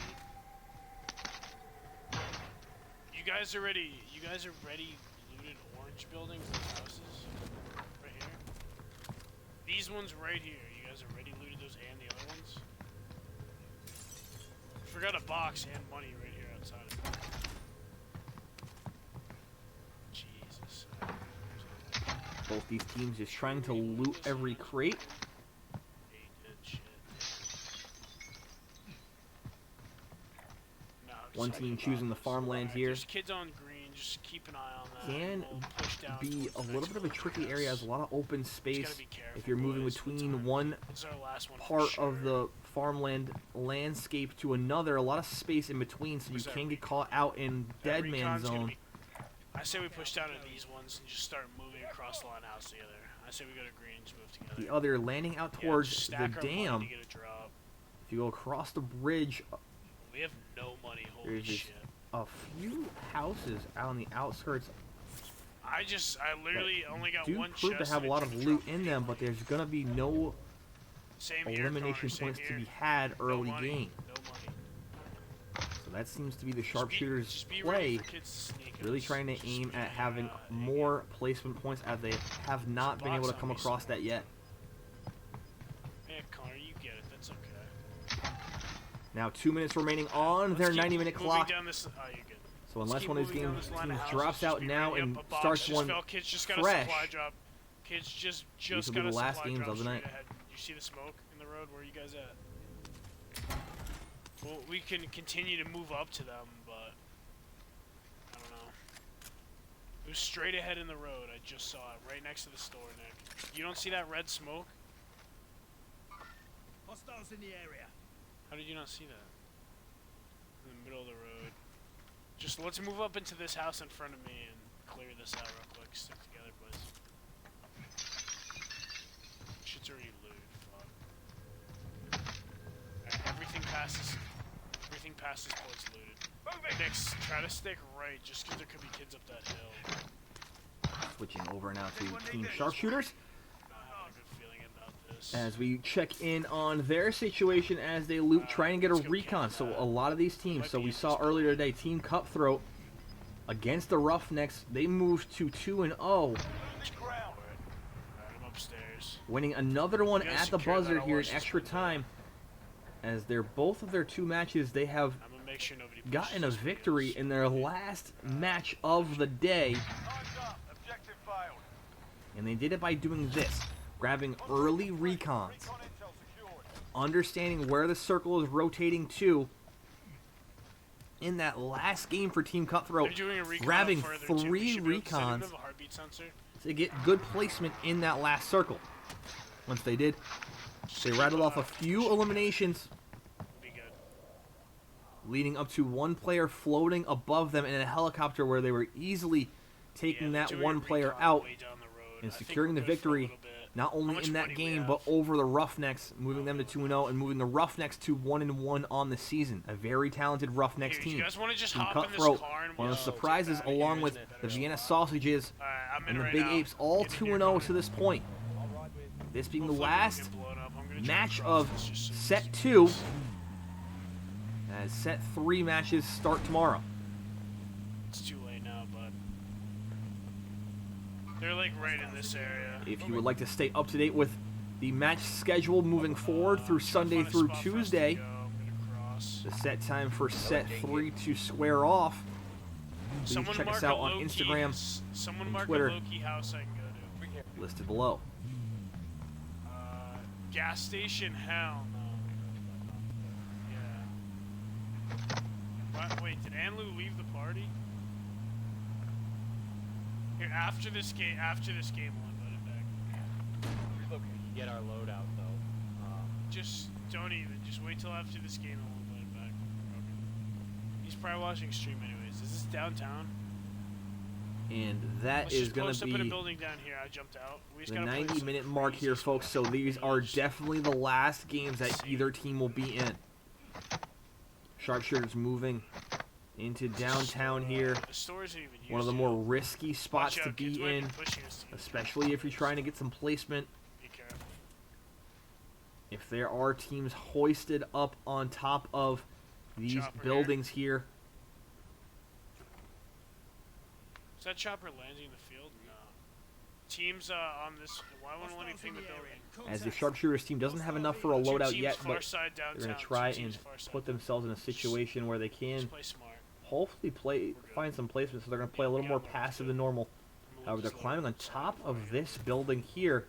You guys are ready looted orange buildings and houses? Right here? These ones right here. You guys already looted those and the other ones? Forgot a box and money right here outside of it. Both these teams just trying to loot every crate. They did shit. No, One just team like choosing the bombs. farmland Alright, here. There's kids on green. Just keep an eye on that. Can We'll push down be towards a the little next bit of a village, tricky I area. guess. Has a lot of open Just space gotta be careful, if you're moving boys. between one This is our last one for part of sure. the farmland landscape to another. A lot of space in between, so you Where's that can get recon? caught out in That dead man recon's gonna zone. be- I say we push down to these ones and just start moving across the line house together. I say we go to green and just move together. The other landing out Yeah, towards just the stack our money dam. to get a drop. If you go across the bridge, We have no money. Holy there's just shit! a few houses out on the outskirts I literally only got do one prove to chest have a and lot I of took loot drop in them, but there's gonna be no Same here, elimination Connor, same points to here. be had No early money, game. No money. So that seems to be the Just sharpshooters' be play. ready for kids to sneak Really us. trying to Just aim be at having out. more placement points, as they have not been able to box come on me across somewhere. that yet. Yeah, Connor, you get it. That's okay. Now 2 minutes remaining on their Let's keep 90-minute moving clock. Down this, oh, you're good. So Let's unless keep one of these moving down teams this line of houses, drops just out be now ready. and Yep, a box starts just one fell. Kids just got fresh, a supply drop. Kids just will be got the a last supply games drop of the straight night. ahead. You see the smoke in the road? Where are you guys at? Well, we can continue to move up to them, but I don't know. It was straight ahead in the road. I just saw it right next to the store, Nick. You don't see that red smoke? Hostiles in the area. How did you not see that? In the middle of the road. Just let's move up into this house in front of me and clear this out real quick. Stick together, boys. Shit's already looted. Fuck. Alright, everything past this point's looted. Next, try to stick right, just because there could be kids up that hill. Switching over now to Team Sharpshooters. Not having a good feeling about this. As we check in on their situation as they loot, try and get a let's go recon. camp So that. a lot of these teams, Might so be we in saw this earlier today, Team Cutthroat against the Roughnecks, they moved to 2-0, Alright, I'm upstairs. winning another one You guys at the secure that, buzzer I'll here in watch this extra window. time. As both of their two matches, they have I'm gonna make sure nobody gotten a pushes victory windows. in their last match of the day. Time's up. Objective failed. And they did it by doing this, grabbing early recons, Recon intel secured. understanding where the circle is rotating to. In that last game for Team Cutthroat, They're doing a recon grabbing up further, too. We 3 should be able to send them recons to the heartbeat sensor. to get good placement in that last circle. Once they did, they rattled off a few eliminations, Be good. leading up to one player floating above them in a helicopter where they were easily taking Yeah, that they're doing one a player recon out way down the road. and I think securing we're the good for a victory, little bit. not How only much in that money we game, have? but over the Roughnecks, moving them to 2-0 and moving the Roughnecks to 1-1 on the season. A very talented Roughnecks Here, team. you guys want to just Team hop in this Cutthroat, car and one we'll of the take surprises, that out of along here, with isn't it? the Better Vienna stop. Sausages Alright, I'm in and the right Big now. Apes, all Get in here, 2-0 Connor. to this point. This being the Hopefully we don't last get blown up. I'm gonna try match and cross of this just so you set can see 2, this. as set 3 matches start tomorrow. It's too late now, but they're like right in this area. If you would like to stay up to date with the match schedule moving forward through Sunday Find a through spot for us to Tuesday, go. I'm gonna cross. the set time for set 3 to square off, please Someone check mark us a out on low-key- Instagram, Someone and mark Twitter. a low-key house I can go to. listed below. Gas station? Hell no. Yeah. What? Wait, did Anlu leave the party? Here, after this game, we'll invite him back. Get our loadout though. Just don't even. Just wait till after this game and we'll invite him back. Okay. He's probably watching stream anyways. Is this downtown? And that Let's is just going post to up in a be building down here. I jumped out. We just the gotta play some 90-minute mark crazy here, folks. So spot. these are definitely the last games that either team will be in. Sharpshooters moving into downtown here. The store isn't even used One of the yet. more risky spots Watch to out, kids be might in, pushing us to get especially if you're trying to get some placement. Be careful. If there are teams hoisted up on top of these Chopper buildings here, Is that chopper landing in the field? No. Teams on this. Why won't let me ping the building? as the Sharpshooters team doesn't have enough for a Two loadout teams yet, far but side they're downtown, going to try two and teams far side put themselves in a situation where they can Just play smart. hopefully find some placement, so they're going to play a little more passive than normal. However, they're climbing on top of this building here.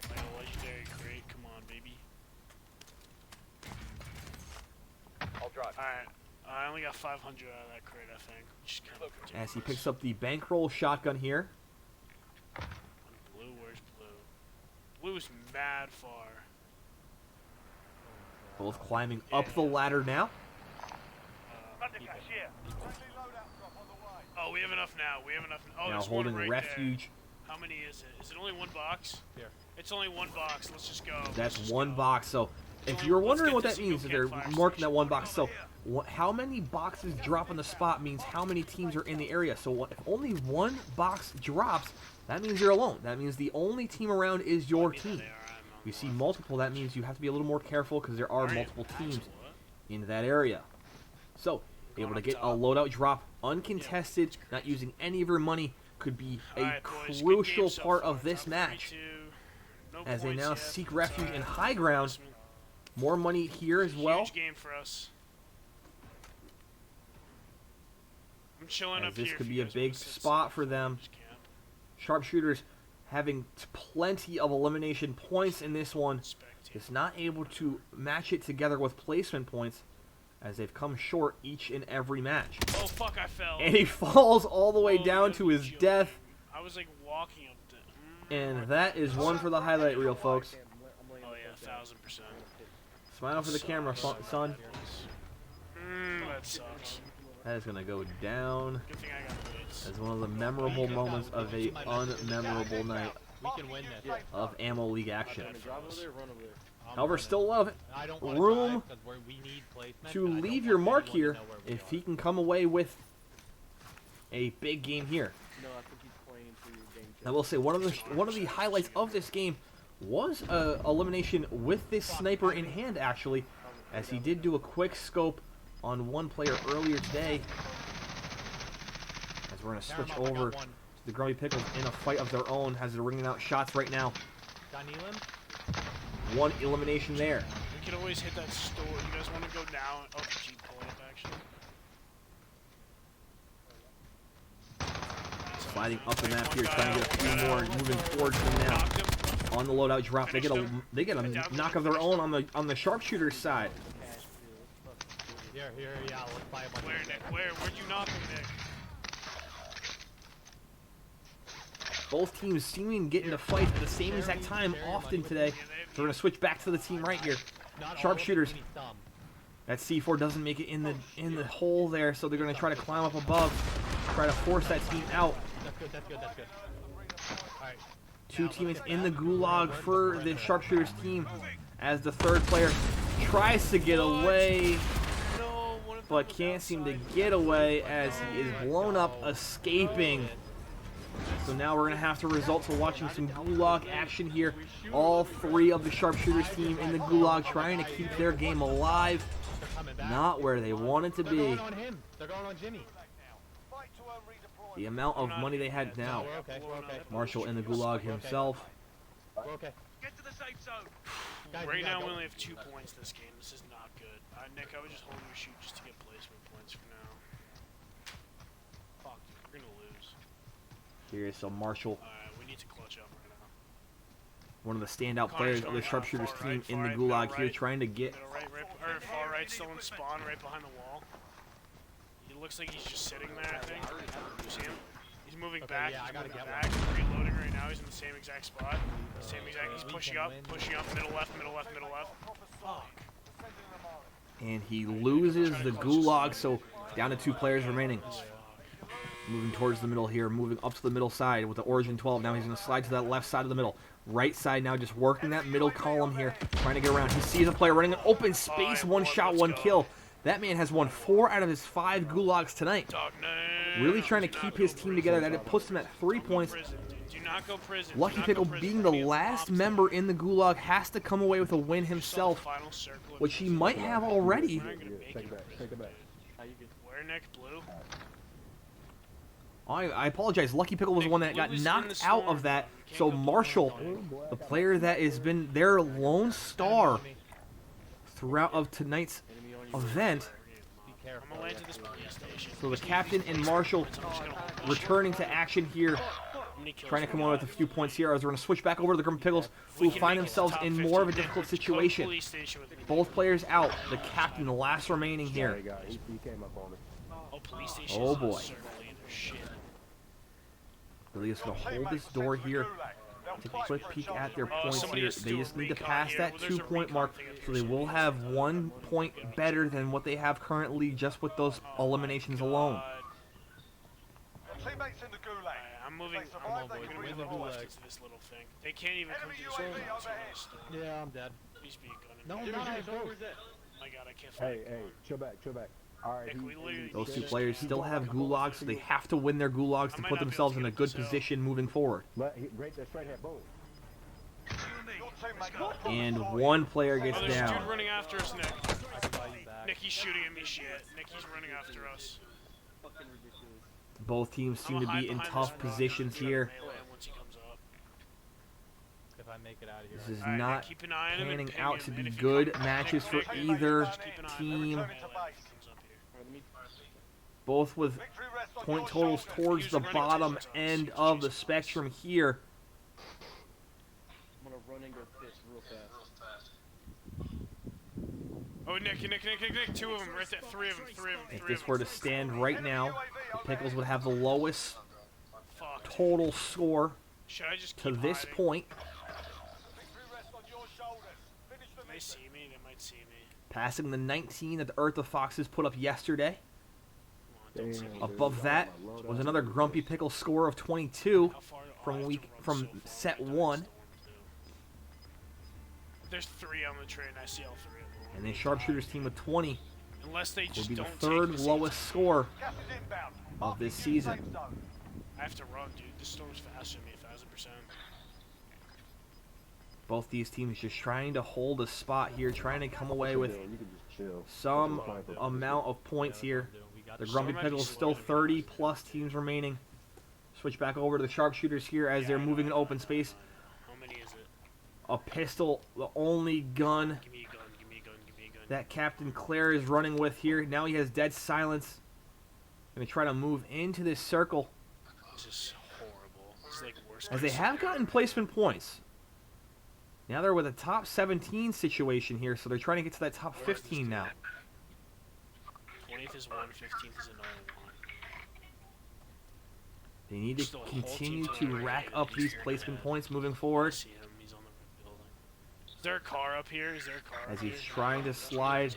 Like a legendary crate. Come on, baby. I'll drive. Alright. I only got 500 out of that crate, I think. Which is kind of ridiculous. As he picks up the bankroll shotgun here. Blue, where's blue? Blue's mad far. Both climbing up the ladder now. Thundercash here. Friendly loadout drop on the way. Oh, we have enough now. We have enough. Oh, Now there's holding one right refuge. There. How many is it? Is it only one box? Here. It's only one box. Let's just go. That's one box. So if you're wondering what that means, they're marking that one box. So how many boxes drop on the spot means how many teams are in the area. So if only one box drops, that means you're alone. That means the only team around is your team. If you see multiple, that means you have to be a little more careful because there are multiple teams in that area. So, able to get a loadout drop uncontested, not using any of your money, could be a crucial part of this match. As they now seek refuge in high ground. More money here as well. Huge game for us. I'm chilling up here. This could be a big spot for them. Sharpshooters having plenty of elimination points in this one. Is not able to match it together with placement points as they've come short each and every match. Oh fuck, I fell. And he falls all the way down to his death. I was like walking up to... And that is one for the highlight reel, folks. Oh yeah, 1000%. Smile for the camera, son. That sucks. That is going to go down Good thing I got blades. as one of the memorable moments of a unmemorable night We can win this. of Ammo League action. Drive over there, run over there. However, still love I don't wanna room drive 'cause we need placement, to and I don't leave want your mark anyone to here know where we if are. he can come away with a big game here. No, I think he's playing through your game. I will say one of the highlights of this game was elimination with this sniper in hand, actually, as he did do a quick scope on one player earlier today. As we're going to switch over to the Grumpy Pickles in a fight of their own as they're ringing out shots right now. Got Nealon? One elimination there. We could always hit that store. You guys want to go now? Oh, G pull up actually. Sliding up the map here, trying to get a few more, moving towards them now. Knocked him. On the loadout drop, they get a knock of their own on the Sharpshooters side. Here, yeah, let's buy a bunch. Where, Nick? Where? Where'd you knock him, Nick? Both teams seeming to get into fights at the same exact time often today. So we're going to switch back to the team right here. Sharpshooters. That C4 doesn't make it in the hole there, so they're going to try to climb up above, try to force that team out. That's good. Alright. Two teammates in the gulag for the Sharpshooters team as the third player tries to get away, but can't seem to get away as he is blown up, escaping. So now we're going to have to resort to watching some gulag action here. All three of the Sharpshooters team in the gulag trying to keep their game alive. Not where they want it to be. They're going on Jimmy. The amount of money they had now. We're okay. Marshall in the gulag himself. We're okay. Get to the safe zone. Guys, Right we now gotta we go. only have 2 points this game. This is not good. Nick, I would just hold your shoot just to get placement points for now. Fuck, dude, we're gonna lose. Here's some Marshall, Alright, we need to clutch up right now. one of the standout players of the Sharpshooters team in the gulag here, trying to get. Middle right, or far right, still in spawn, right behind the wall. He looks like he's just sitting there, I think. You see him? He's moving back. yeah, I He's gotta moving get back. He's reloading right now. He's in the same exact spot. Same exact. He's pushing up, middle left. Fuck. And he loses the gulag, so down to 2 players remaining. Moving towards the middle here, moving up to the middle side with the Origin 12. Now he's going to slide to that left side of the middle. Right side now just working that middle column here, trying to get around. He sees a player running an open space, one shot, one kill. That man has won 4 out of his 5 gulags tonight. Really trying to keep his team together. That it puts him at 3 points. Do not go prison. Lucky Pickle, being the last member in the gulag, has to come away with a win himself, which he might have already. Take it back. Where, Nick? Blue? I apologize. Lucky Pickle was the one that got knocked out of that. So Marshall, the player that has been their lone star throughout of tonight's event. I'm gonna land to this police station. So the captain and Marshall returning to action here many kills trying to we come away got? with a few points here as we're going to switch back over to the Grumpy Pickles, who can find make it to themselves top in 15. more of a Nick, difficult would you go situation. police station with me? Both players out. The captain, the last remaining Yeah, here. he got. He came up on us. Oh, police station. Oh, boy. Certainly, they're shit. Really just going to hold this door here. Take a quick peek at their points somebody here. has to They do a just need to recon pass here. that Well, there's a 2-point recon mark, thing up so here they will somewhere. have 1 point better than what they have currently just with those eliminations alone. Teammates in the gulag. Alright, I'm moving. They survive, they We're can gonna move redeploy. left into this little thing. They can't even come Enemy to this UAV one. overhead. Yeah, I'm dead. Please be a gun. No, Oh I'm not. I have both. my god, I can't find Hey, hey, chill back, chill back. All right. Nick, we literally Those two just- players still have gulags, so they have to win their gulags to might put not be themselves able in to a get good up this hill. position moving forward. Right, that's right here, boom. Your teammate got a And full one player gets Oh, there's a down. dude running after us, Nick. I can buy you back. Nick, he's shooting at me. Shit. Nick, he's running after us. Fucking ridiculous. Both teams I'm seem gonna to hide be in behind tough this rock. positions Shoot at here. melee once he comes up. If I make it out of here. This is Alright, Nick, not keep an eye on him and panning ping out him, to and be if he good comes- matches Nick, for Nick, either just keep an eye on him. team. Melee if he comes up here. Alright, let me. Both with victory rests on point your totals shoulders. towards Use the the running bottom towards us. end Use of the us. spectrum here. I'm gonna run and go piss real fast. Oh, Nick, two of them, right there, three of them. If this were to stand right now, the Pickles would have the lowest Fuck. total score Should I just to keep this hiding? point, Victory rests on your shoulders. Finish the They mission. see me, they might see me. passing the 19 that the Earth of Foxes put up yesterday. Come on, don't see me. Damn, Above dude. that Oh, my Lord, was I- another Grumpy Pickle score of 22. How far do I from have to week- run from so far set into the one. storm, too? There's 3 on the train, I see all 3 of them. And the Sharpshooters team with 20 Unless they will just be the don't third take this lowest score Gas is inbound. of Marking this new safe season. zone. I have to run, dude. This storm's faster than me, 1000%. Both these teams just trying to hold a spot here, trying to come away with You can just chill. some That's fine. amount of points here. We got The this. Grumpy Storm might be Pickles slower still than me. 30 plus teams remaining. Switch back over to the Sharpshooters here as they're moving in open space. How many is it? A pistol, the only gun Give me a gun, give me a gun, give me a gun. that Captain Claire is running with here. Now he has dead silence. Gonna try to move into this circle This is horrible. This is like worst as they case have scenario. gotten placement points. Now they're with a top 17 situation here, so they're trying to get to that top 15 now. 20th is 1, 15th is another 1. They need to Still a whole continue team to to rack right. up He's these there, placement man. points moving I forward see him. He's on the building. Is there a car up here? Is there a car as up he's here? trying to slide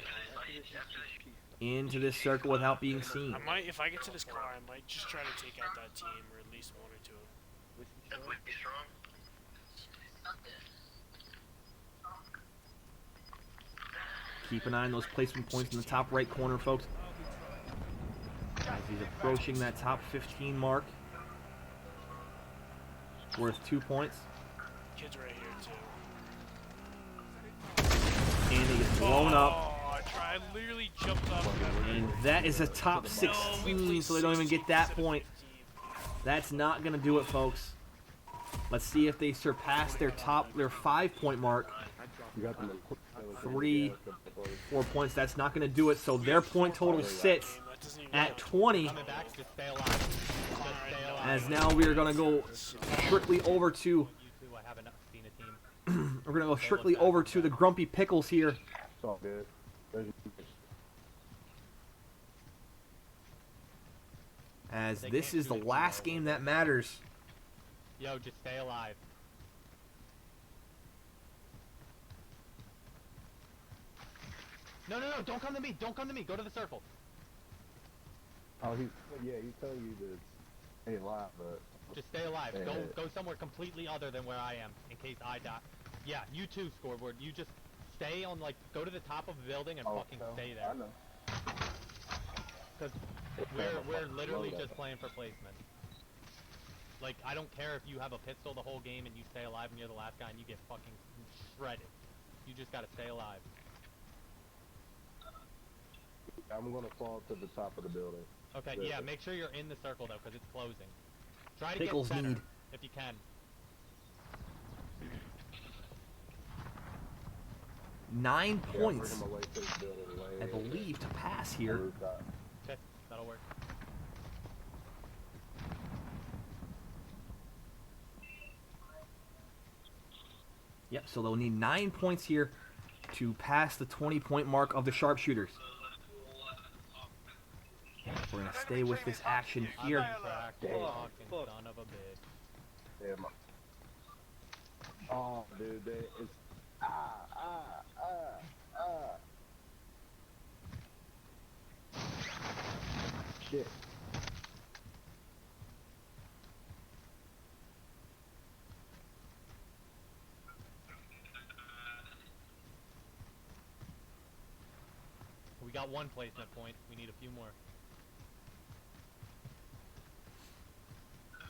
into this circle without being seen. I might, if I get to this car, I might just try to take out that team, or at least 1 or 2 of them. Keep an eye on those placement points in the top right corner, folks. As he's approaching that top 15 mark. Worth 2 points. Kids right here, too. And he gets blown up. Oh, I literally jumped off. And that is a top 16, so they don't even get that point. That's not going to do it, folks. Let's see if they surpass their 5-point mark. You got them in 3, 4 points. That's not going to do it. So their point total sits at 20. Coming back, just stay alive. Just stay alive. As now we are going to go strictly over to You two, I haven't seen a team. we're going to go strictly over to the Grumpy Pickles here. It's all good. There's- As this is the last game that matters. Yo, just stay alive. No, don't come to me. Don't come to me. Go to the circle. Oh, he's telling you to stay alive, but Just stay alive. Yeah. Go somewhere completely other than where I am, in case I die. Yeah, you too, Scoreboard. You just stay on, like, go to the top of the building and fucking stay there. I know. Because we're literally just playing for placement. Like, I don't care if you have a pistol the whole game and you stay alive and you're the last guy and you get fucking shredded. You just gotta stay alive. I'm gonna fall to the top of the building. Okay, yeah, make sure you're in the circle though, because it's closing. Try to Pickles get center, need- if you can. 9 Yeah, points, bring him away to the building, way I believe, to pass here. rooftop. Okay, that'll work. Yep, so they'll need 9 points here to pass the 20-point mark of the Sharpshooters. We're going to stay with this action here. Fucking son of a bitch. Damn. Oh, dude, it's shit. We got 1 placement point. We need a few more.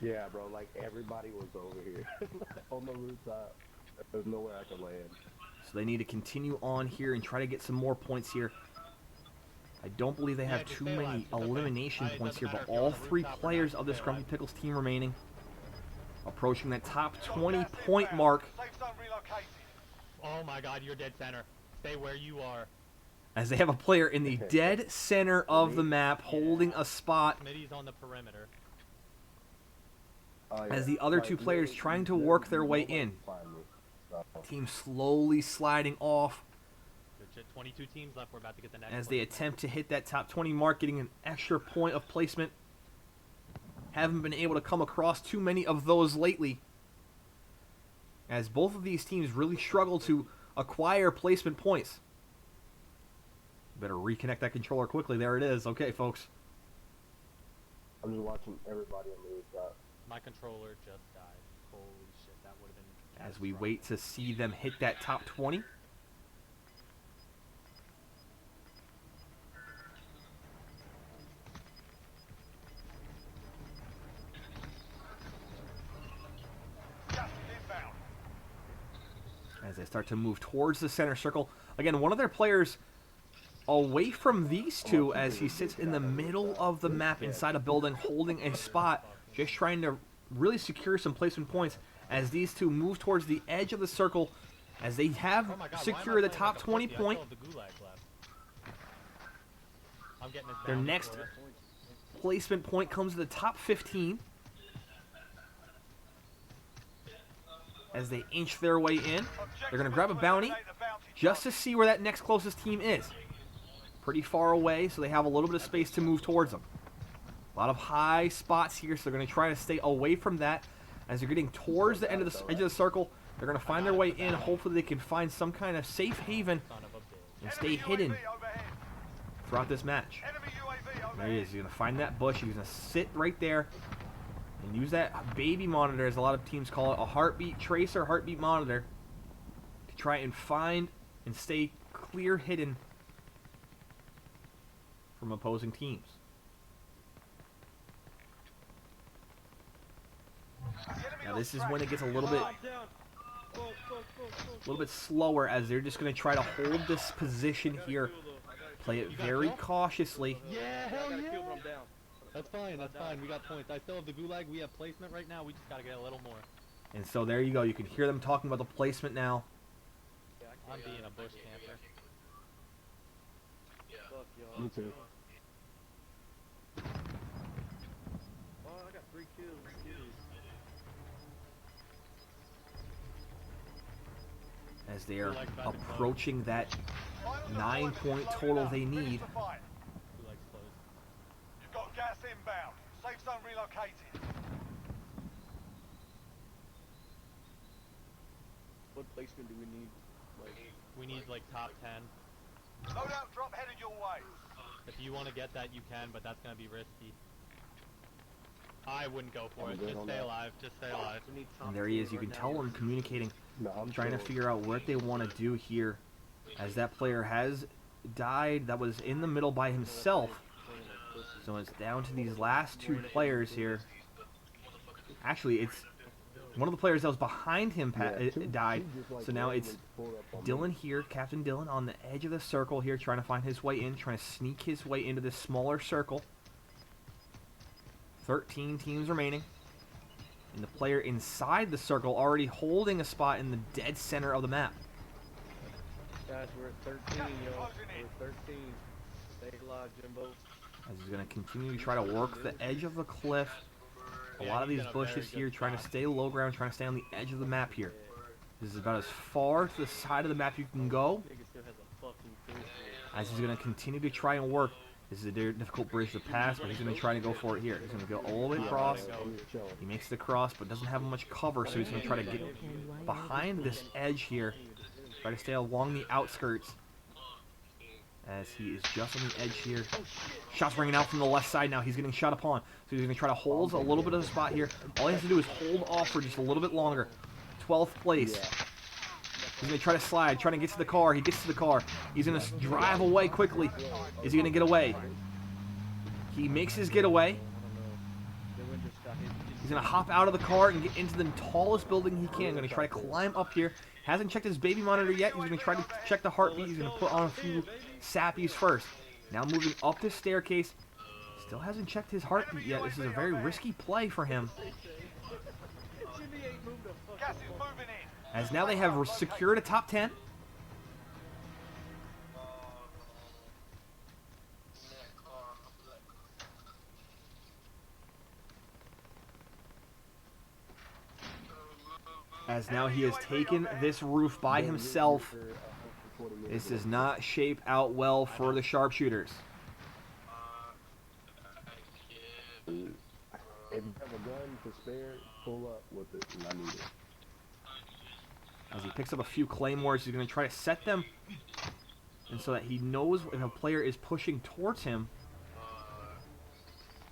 Yeah, bro, like everybody was over here on the rooftop. There's nowhere I can land. So they need to continue on here and try to get some more points here. I don't believe they have too many elimination points here, but all 3 players of this Grumpy Pickles team remaining. Approaching that top 20-point mark. Oh my god, you're dead center. Stay where you are. As they have a player in the dead center of the map holding a spot. Smitty's on the perimeter. As the other 2 players trying to work their way in. Team slowly sliding off. Good shit. 22 teams left. We're about to get the next As they attempt to hit that top 20 mark, getting an extra point of placement. Haven't been able to come across too many of those lately. As both of these teams really struggle to acquire placement points. Better reconnect that controller quickly. There it is. Okay, folks. I'm just watching everybody on the rooftop. My controller just died. Holy shit, that would have been... As we wait to see them hit that top 20. As they start to move towards the center circle. Again, one of their players away from these 2 as he sits in the middle of the map inside a building holding a spot. Just trying to really secure some placement points as these 2 move towards the edge of the circle as they have secured the top 20 point. Their next placement point comes to the top 15 as they inch their way in. They're going to grab a bounty just to see where that next closest team is. Pretty far away, so they have a little bit of space to move towards them. A lot of high spots here, so they're going to try to stay away from that. As they're getting towards the end of the edge of the circle, they're going to find their way in. Hopefully they can find some kind of safe haven and stay hidden throughout this match. There he is. He's going to find that bush. He's going to sit right there and use that baby monitor, as a lot of teams call it, a heartbeat tracer, heartbeat monitor, to try and find and stay clear hidden from opposing teams. Now this is when it gets a little bit slower, as they're just going to try to hold this position here. Play it very cautiously. Yeah, hell yeah! That's fine, that's fine. We got points. I still have the gulag. We have placement right now. We just got to get a little more. And so there you go. You can hear them talking about the placement now. I'm being a bush camper. Me too. Oh, I got 3 kills. As they are approaching that 9-point total they need. You've got gas inbound. Safe zone relocated. What placement do we need? Like, we need like top 10. Loadout drop headed your way. If you want to get that, you can, but that's going to be risky. I wouldn't go for it. Just stay alive. Just stay alive. And there he is. You can tell them communicating, trying to figure out what they want to do here. As that player has died, that was in the middle by himself. So it's down to these last 2 players here. Actually, it's one of the players that was behind him died. So now it's Dylan here, Captain Dylan, on the edge of the circle here, trying to find his way in, trying to sneak his way into this smaller circle. 13 teams remaining. And the player inside the circle already holding a spot in the dead center of the map. guys, we're at 13, yo. We're at 13. Stay alive, Jimbo. As he's going to continue to try to work the edge of the cliff. A lot of these bushes here, trying to stay low ground, trying to stay on the edge of the map here. This is about as far to the side of the map you can go, Nigga still has a fucking pistol. as he's going to continue to try and work. This is a difficult bridge to pass, but he's going to try to go for it here. He's going to go all the way across. He makes the cross, but doesn't have much cover, so he's going to try to get behind this edge here. Try to stay along the outskirts, as he is just on the edge here. Shots ringing out from the left side now. He's getting shot upon, so he's going to try to hold a little bit of the spot here. All he has to do is hold off for just a little bit longer. 12th place. He's going to try to slide, trying to get to the car. He gets to the car. He's going to drive away quickly. Is he going to get away? He makes his getaway. He's going to hop out of the car and get into the tallest building he can. Going to try to climb up here. Hasn't checked his baby monitor yet. He's going to try to check the heartbeat. He's going to put on a few sappies first. Now moving up this staircase. Still hasn't checked his heartbeat yet. This is a very risky play for him. Gas is moving in. As now they have secured a top 10. As now he has taken this roof by himself. This does not shape out well for the Sharpshooters. If you have a gun to spare, pull up with it, and I need it. As he picks up a few claymores, he's going to try to set them, and so that he knows if a player is pushing towards him.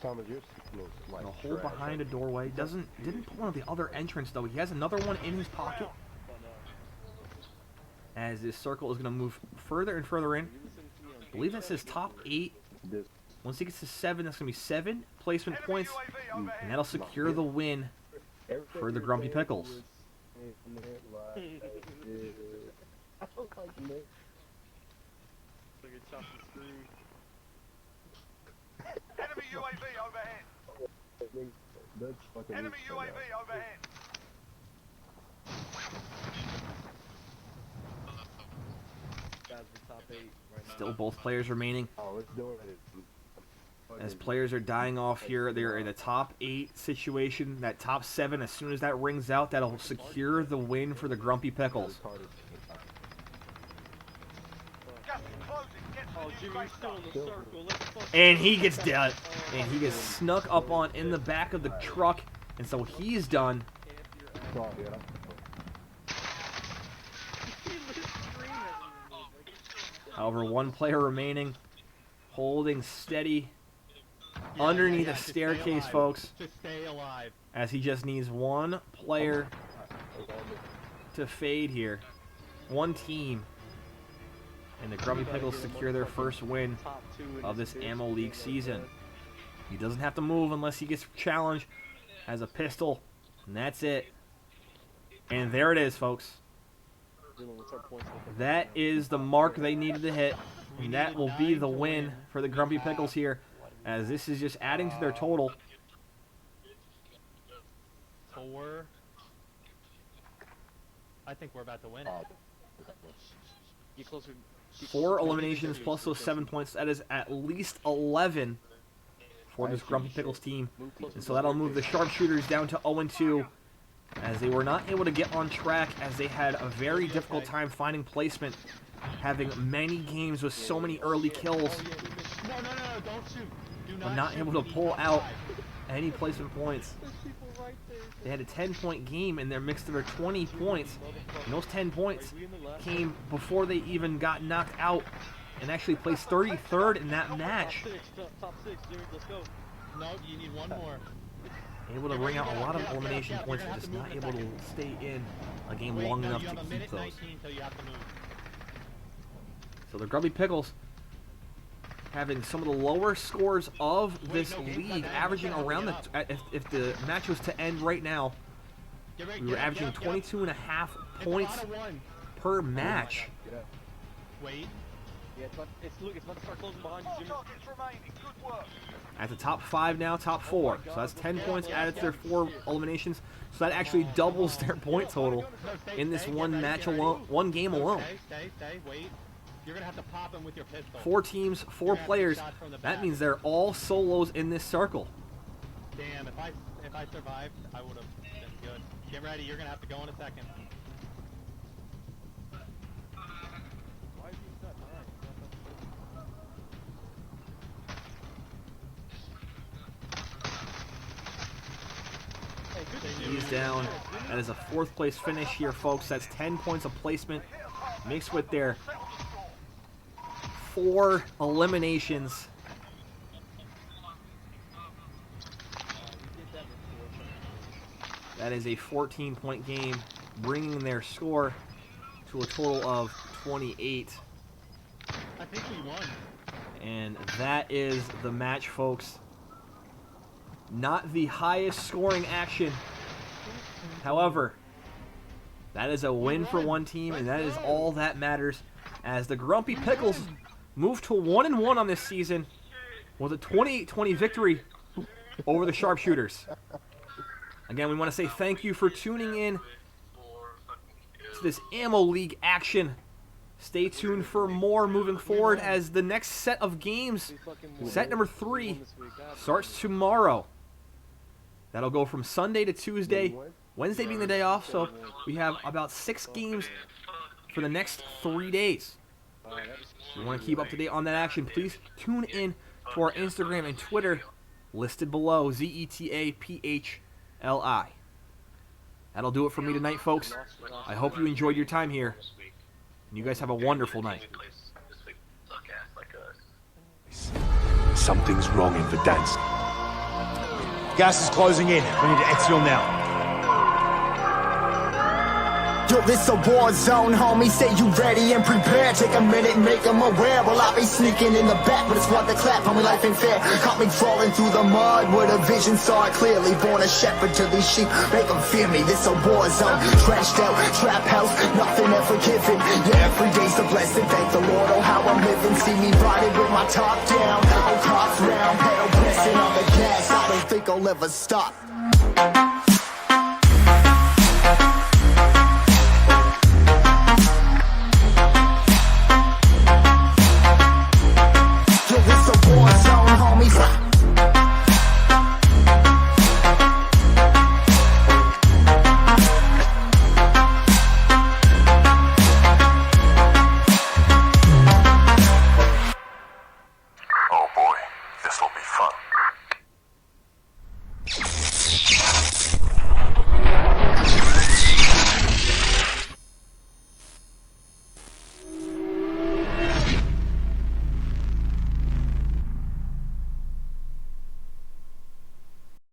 Thomas, your signal's like He'll hold trash. behind a doorway. Didn't pull one of the other entrance though. He has another one in his pocket. As this circle is going to move further and further in. I believe that says top 8. This Once he gets to 7, that's going to be 7 placement points, and that'll secure the win for the Grumpy Pickles. Enemy UAV overhead. Enemy UAV overhead. Guys, the top 8 right now. Still both players remaining. Oh, let's do it. As players are dying off here, they're in a top 8 situation. That top 7, as soon as that rings out, that'll secure the win for the Grumpy Pickles. Gas is closing. Get to Oh, the new Jimmy, safe you're still zone. in the circle. Let's fucking And he gets done. And he gets snuck up on in the back of the truck. And so he's done. Oh, yeah. However, one player remaining, holding steady underneath the staircase, folks. Just stay alive. As he just needs one player to fade here. One team. And the Grumpy Pickles secure their first win top 2 in of this the Ammo fifth. League season. He doesn't have to move unless he gets challenged. Has a pistol. And that's it. And there it is, folks. Dylan, what's our points looking That is the mark they needed to hit. And that will be the win for the Grumpy Pickles here. As this is just adding to their total. 4. I think we're about to win it. Get closer. 4 eliminations plus those 7 points. That is at least 11 for this Grumpy Pickles team. And so that'll move the Sharpshooters down to 0-2. As they were not able to get on track, as they had a very difficult time finding placement. Having many games with so many early kills. No, don't shoot. Do But not not shoot. able to You pull can out survive. any placement points. They had a 10-point game in their mix to their 20 points. And those 10 points came before they even got knocked out and actually placed 33rd in that match. Top 6, Jimmy, let's go. No, you need one more. Able to ring out a lot of elimination points, but just not able to stay in a game long No, enough you to have a keep minute those. 19 till you have to move. So the Grumpy Pickles having some of the lower scores of this league, averaging around the, if the match was to end right now, Get ready, we were get up, averaging get up, get up. 22 and a half It's points a lot of one. per match. Wait. Yeah, it's about to start closing behind you, Four Jimmy. targets remaining. Good work. At the top 5 now, top 4. So that's 10 points added to their 4 eliminations. So that actually doubles their point total No, stay, in this stay, one get ready, match get ready. alone, one game No, alone. Stay, wait. You're gonna have to pop him with your pistol. 4 teams, 4 players. That means they're all solos in this circle. Damn, if I survived, I would have been good. Get ready, you're gonna have to go in a second. down. That is a 4th place finish here, folks. That's 10 points of placement mixed with their 4 eliminations. That is a 14-point game, bringing their score to a total of 28. I think we won. And that is the match, folks. Not the highest scoring action. However, that is a win for one team, and that is all that matters, as the Grumpy Pickles move to 1-1 on this season with a 28-20 victory over the Sharpshooters. Again, we want to say thank you for tuning in to this Ammo League action. Stay tuned for more moving forward, as the next set of games, set number 3, starts tomorrow. That'll go from Sunday to Tuesday, Wednesday being the day off, so we have about 6 games for the next 3 days. If you want to keep up to date on that action, please tune in to our Instagram and Twitter, listed below, ZETAPHLI. That'll do it for me tonight, folks. I hope you enjoyed your time here, and you guys have a wonderful night. Something's wrong in Verdansk. Gas is closing in. We need to exfil now. Yo, this a war zone, homie. Say you ready and prepared. Take a minute, make them aware. Well, I be sneaking in the back, but it's what the clap, homie. Life ain't fair. Caught me crawling through the mud with a vision, saw it clearly. Born a shepherd to these sheep, make them fear me. This a war zone, trashed out, trap house, nothing ever given. Yeah, every day's a blessing. Thank the Lord, oh how I'm living. See me riding with my top down, oh cops round, pedal pressing on the gas. I don't think I'll ever stop. Oh boy, this'll be fun.